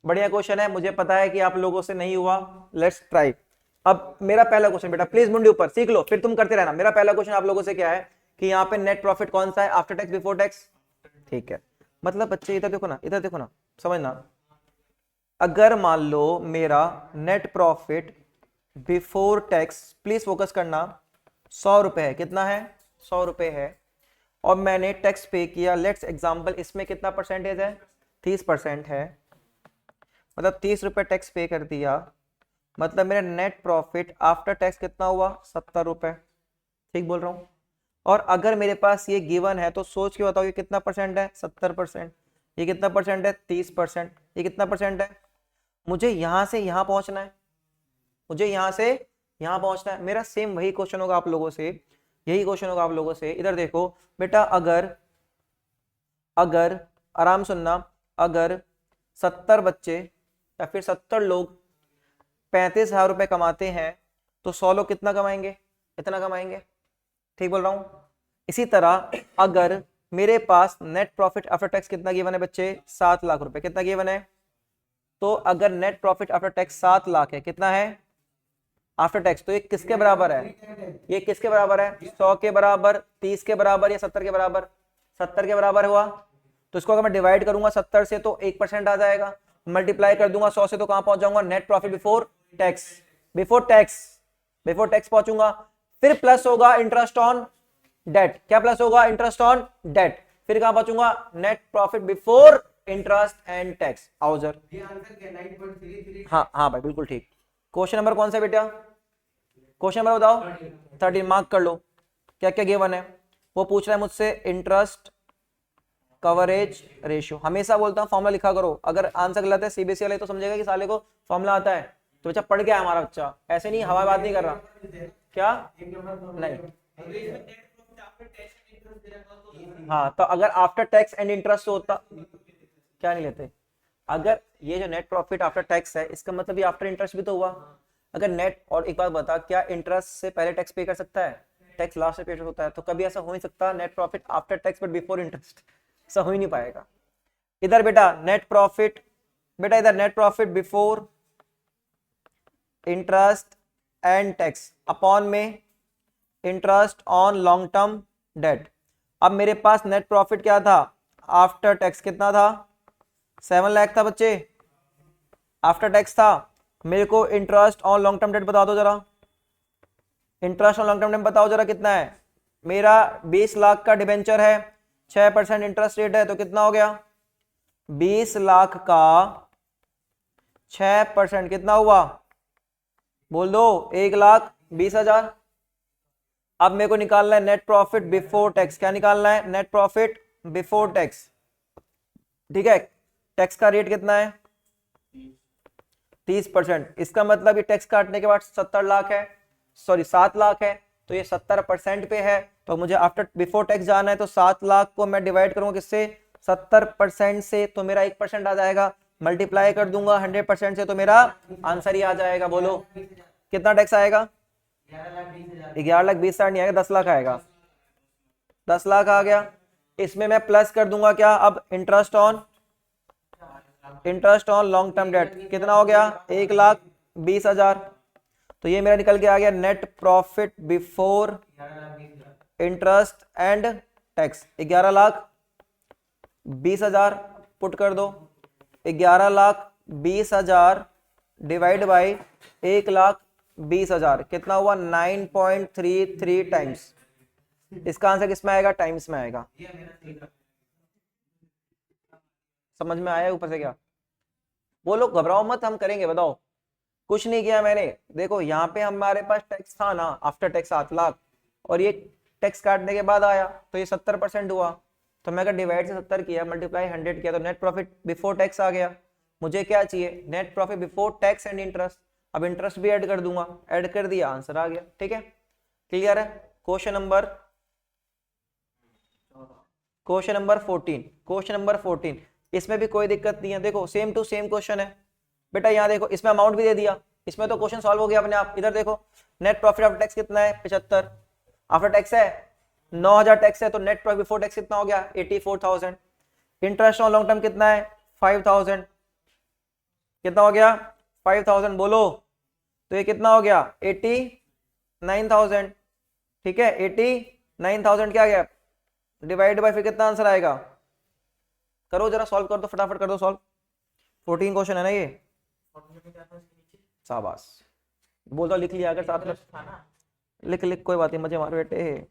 बढ़िया क्वेश्चन है, मुझे पता है कि आप लोगों से नहीं हुआ, लेट्स ट्राई। अब मेरा पहला क्वेश्चन, बेटा प्लीज मुंडी ऊपर, सीख लो फिर तुम करते रहना। मेरा पहला क्वेश्चन आप लोगों से क्या है कि यहाँ पे नेट प्रॉफिट कौन सा है, आफ्टर टैक्स बिफोर टैक्स? ठीक है, मतलब बच्चे इधर देखो ना, इधर देखो ना, समझना। अगर मान लो मेरा net profit before tax, please focus करना, 100 रुपए है। कितना है? 100 रुपए है। और मैंने टैक्स पे किया, लेट्स एग्जांपल, इसमें कितना परसेंटेज है? 30% है। मतलब 30 रुपए टैक्स पे कर दिया, मतलब मेरा नेट प्रॉफिट आफ्टर टैक्स कितना हुआ? 70 रुपए। ठीक बोल रहा हूँ? और अगर मेरे पास ये गिवन है तो सोच के बताओ ये कितना परसेंट है? 70%। ये कितना परसेंट है? 30%। ये कितना परसेंट है? मुझे यहां से यहां पहुंचना है, मुझे यहां से यहां पहुंचना है। मेरा सेम वही क्वेश्चन होगा आप लोगों से, यही क्वेश्चन होगा आप लोगों से। इधर देखो बेटा, अगर अगर आराम सुनना, अगर 70 बच्चे या फिर 70 लोग 35,000 रुपए कमाते हैं तो 100 लोग कितना कमाएंगे? इतना कमाएंगे। ठीक बोल रहा हूं? इसी तरह अगर मेरे पास नेट प्रॉफिट आफ्टर टैक्स कितना गिवन है बच्चे? 7 लाख रुपए। कितना गिवन है? तो अगर net profit after tax 7 lakh है, कितना है आफ्टर टैक्स, तो ये किसके बराबर है? ये किसके बराबर है? 100 के बराबर, 30 के बराबर या 70 के बराबर? 70 के बराबर हुआ। तो इसको अगर मैं डिवाइड करूंगा 70 से तो 1% आ जाएगा, मल्टीप्लाई कर दूंगा 100 से तो कहां पहुंच जाऊंगा? Net profit before tax. Before tax पहुंचूंगा। फिर प्लस होगा इंटरेस्ट ऑन डेट। क्या प्लस होगा? Interest on debt. फिर कहां पहुंचूंगा? Net profit before interest and tax. आओ सर, हाँ हाँ भाई बिल्कुल ठीक। क्वेश्चन नंबर कौन सा बेटा? क्वेश्चन नंबर बताओ। 13 मार्क कर लो। क्या क्या गिवन है वो पूछ रहा है मुझसे। इंटरेस्ट कवरेज रेशियो, हमेशा बोलता हूं फॉर्मूला लिखा करो। अगर आंसर गलत है सीबीएसई वाले तो समझेगा कि साले को फॉर्मूला आता है, तो बच्चा पढ़ गया हमारा बच्चा, ऐसे नहीं हवा बात नहीं कर रहा। क्या नहीं? हाँ, तो अगर आफ्टर टैक्स एंड इंटरेस्ट होता, क्या नहीं लेते? अगर ये जो नेट प्रॉफिट आफ्टर टैक्स है, इसका मतलब ये आफ्टर इंटरेस्ट भी तो हुआ। अगर नेट, और एक बात बता, क्या इंटरेस्ट से पहले टैक्स पे कर सकता है? टैक्स लास्ट में पे होता है, तो कभी ऐसा हो नहीं सकता net profit after tax but before interest, ऐसा हो ही नहीं पाएगा। इधर बेटा नेट प्रॉफिट, बेटा इधर net profit before interest and tax upon में interest on long term debt. अब मेरे पास नेट प्रॉफिट क्या था आफ्टर टैक्स? कितना था? 7 लाख था बच्चे, आफ्टर टैक्स था। मेरे को interest on long term date बता दो जरा, interest on long term date बताओ जरा कितना है। मेरा 20 लाख का डिबेंचर है, 6% इंटरेस्ट रेट है, तो कितना हो गया? 20 लाख का 6% कितना हुआ? बोल दो, 1,20,000। अब मेरे को निकालना है नेट प्रॉफिट बिफोर टैक्स। क्या निकालना है? Net profit before tax. ठीक है, टैक्स का रेट कितना है? 30%। इसका मतलब ये टैक्स काटने के बाद 70 लाख है, सॉरी 7 लाख है, तो ये 70% पे है। तो मुझे आफ्टर बिफोर टैक्स जाना है, तो 7 लाख को मैं डिवाइड करूंगा किससे? 70% से, तो मेरा 1% आ जाएगा। मल्टीप्लाई कर दूंगा 100% से, तो मेरा आंसर ही आ जाएगा। बोलो कितना टैक्स आएगा? 11,20,000 नहीं आएगा, 10 लाख आएगा। 10 लाख आ गया। इसमें मैं प्लस कर दूंगा क्या अब? Interest on long term date कितना हो गया? 1,20,000। तो ये मेरा निकल के आ गया net profit before interest and tax 11,20,000। Put कर दो 11,20,000 डिवाइड बाई 1,20,000 कितना हुआ? 9.33 टाइम्स। इसका आंसर किसमें आएगा? टाइम्स में आएगा। समझ में आया ऊपर से क्या? बोलो, घबराओ मत, हम करेंगे, बताओ। कुछ नहीं किया मैंने, देखो यहाँ पे हमारे पास टैक्स था ना, आफ्टर टैक्स 7 लाख, और ये टैक्स काटने के बाद आया तो ये 70% हुआ। तो मैं अगर डिवाइड से 70 किया, मल्टीप्लाई 100 किया, तो नेट प्रॉफिट बिफोर टैक्स आ गया। मुझे क्या चाहिए? Net profit before tax and interest. अब इंटरेस्ट भी ऐड कर दूंगा, ऐड कर दिया, आंसर आ गया। ठीक है, क्लियर है? क्वेश्चन नंबर 14, क्वेश्चन नंबर 14, इसमें भी कोई दिक्कत नहीं है। देखो सेम टू सेम क्वेश्चन है बेटा। यहाँ देखो, इसमें अमाउंट भी दे दिया, इसमें तो क्वेश्चन सॉल्व हो गया अपने आप। इधर देखो, नेट प्रॉफिट आफ्टर टैक्स कितना है? 75। आफ्टर टैक्स है 9000, टैक्स है तो नेट प्रॉफिट बिफोर टैक्स कितना हो गया? 84,000। इंटरेस्ट ऑन लॉन्ग टर्म कितना है? 5000। कितना हो गया? 5000, बोलो। तो ये कितना हो गया? 89,000। ठीक है, 89,000 क्या गया? डिवाइड बाय, फिर कितना आंसर आएगा? करो जरा, सॉल्व कर दो, फटाफट कर दो सॉल्व। 14 क्वेश्चन है ना ये। शाबाश, बोल दो, लिख लिया अगर साथ में। लिख लिख, कोई बात नहीं, मजे मारो बेटे।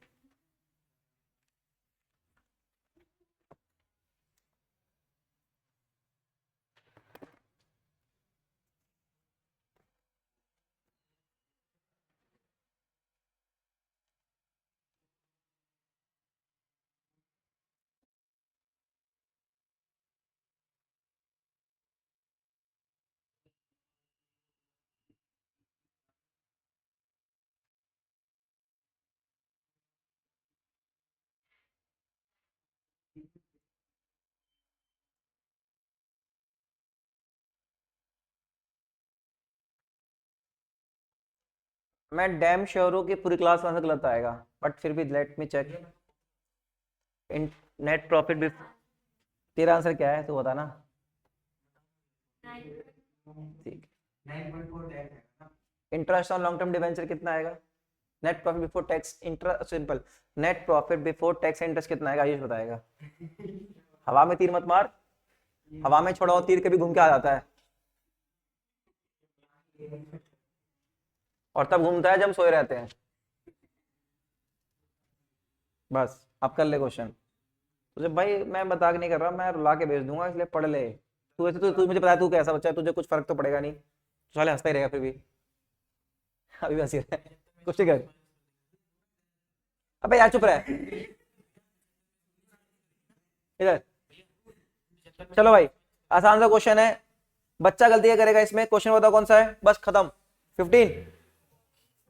मैं डैम श्योर हूँ कि पूरी क्लास में आंसर गलत आएगा, बट फिर भी let me check. Net profit भी, तेरा आंसर क्या है तू बता ना। ठीक, interest on long term debenture कितना आएगा? Net profit before tax interest, simple. Net profit before tax interest कितना आएगा? आयुष बताएगा। हवा में तीर मत मार, हवा में छोड़ा तीर कभी घूम के आ जाता है, और तब घूमता है जब सोए रहते हैं। बस अब कर ले क्वेश्चन। तुझे भाई मैं बता के नहीं कर रहा, मैं रुला के भेज दूंगा, इसलिए पढ़ ले। तू ऐसे, तू मुझे पता है तू कैसा बच्चा है, तुझे कुछ फर्क तो पड़ेगा नहीं, साले हंसता ही रहेगा फिर भी। अभी भी हंसी रहा है, कुछ नहीं कर। अबे यार चुप रह इधर। चलो भाई, आसान सा क्वेश्चन है, बच्चा गलती करेगा इसमें। क्वेश्चन बताओ कौन सा है, बस खत्म। 15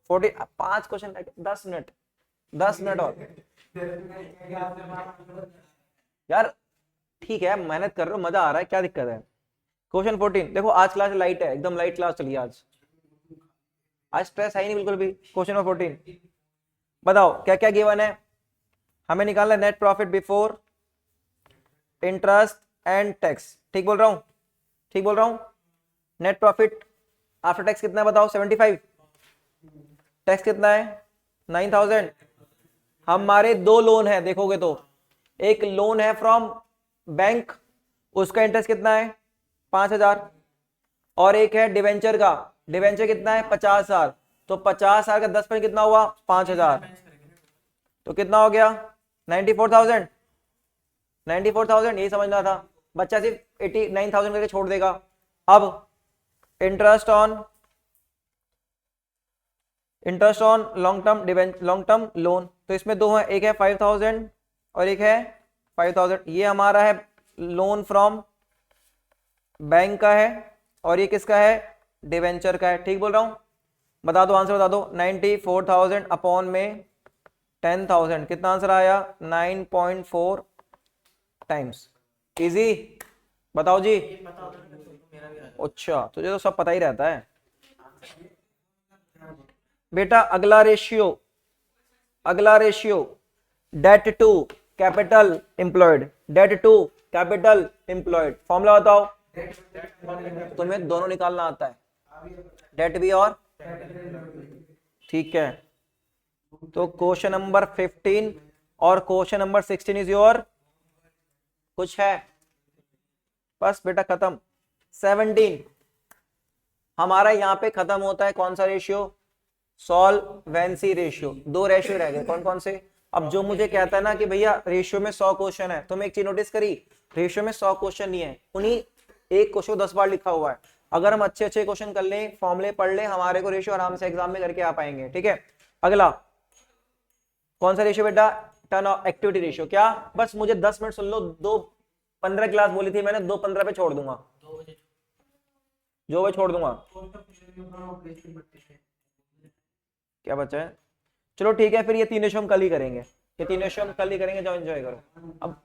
14, 5 क्वेश्चन, 10 मिनट, 10 मिनट और यार। ठीक है, मेहनत कर रहे हो, मजा आ रहा है, क्या दिक्कत है? क्वेश्चन 14 देखो, आज क्लास लाइट है, एकदम लाइट क्लास चली आज स्ट्रेस है ही नहीं बिल्कुल भी। क्वेश्चन नंबर 14 बताओ क्या क्या गिवन है। हमें निकालना है net profit before interest and tax. ठीक बोल रहा हूं? ठीक बोल रहा हूं? नेट प्रॉफिट आफ्टर टैक्स कितना है बताओ? 75। टैक्स कितना है? 9000। हमारे दो लोन है, देखोगे तो एक लोन है फ्रॉम बैंक, उसका इंटरेस्ट कितना है? 5000। और एक है डिवेंचर का, डिवेंचर कितना है? 50,000। तो 50,000 का 10% कितना हुआ? 5000। तो कितना हो गया? 94,000। 94,000 यही समझना था, बच्चा सिर्फ 89,000 करके छोड़ देगा। अब interest on long term loan, तो इसमें दो है, एक है 5,000 और एक है 5,000। ये हमारा है लोन फ्रॉम बैंक का है, और ये किसका है? डिवेंचर का है। ठीक बोल रहा हूं? बता दो आंसर, बता दो। 94,000 अपॉन में 10,000, कितना आंसर आया? 9.4 टाइम्स। इजी, बताओ जी। अच्छा, तुझे तो सब पता ही रहता है बेटा। अगला ratio debt to capital employed, debt to capital employed. Formula बताओ। तुम्हें दोनों निकालना आता है, डेट भी और, ठीक है। तो क्वेश्चन नंबर 15 और क्वेश्चन नंबर 16 इज योर। कुछ है? बस बेटा खत्म। 17 हमारा यहाँ पे खत्म होता है। कौन सा रेशियो? Solvency ratio. दो रेशियो रह गए, कौन कौन से? अब जो मुझे कहता है ना कि भैया रेशियो में 100 क्वेश्चन है, तो मैं एक चीज नोटिस करी, रेशियो में 100 क्वेश्चन नहीं है, उन्हीं एक क्वेश्चन 10 बार लिखा हुआ है। अगर हम अच्छे अच्छे क्वेश्चन कर लें, फॉर्मूले पढ़ लें, हमारे को रेशियो आराम से एग्जाम में करके आ पाएंगे। ठीक है, अगला कौन सा रेशियो बेटा? Turn activity ratio. क्या? बस मुझे 10 मिनट सुन लो, 2:15 क्लास बोली थी मैंने, 2:15 पे छोड़ दूंगा, 2 बजे जो मैं छोड़ दूंगा। क्या बचा है? चलो ठीक है, फिर ये 3 रेशियो हम कल ही करेंगे, ये 3 रेशियो हम कल ही करेंगे, जाओ एंजॉय करो अब।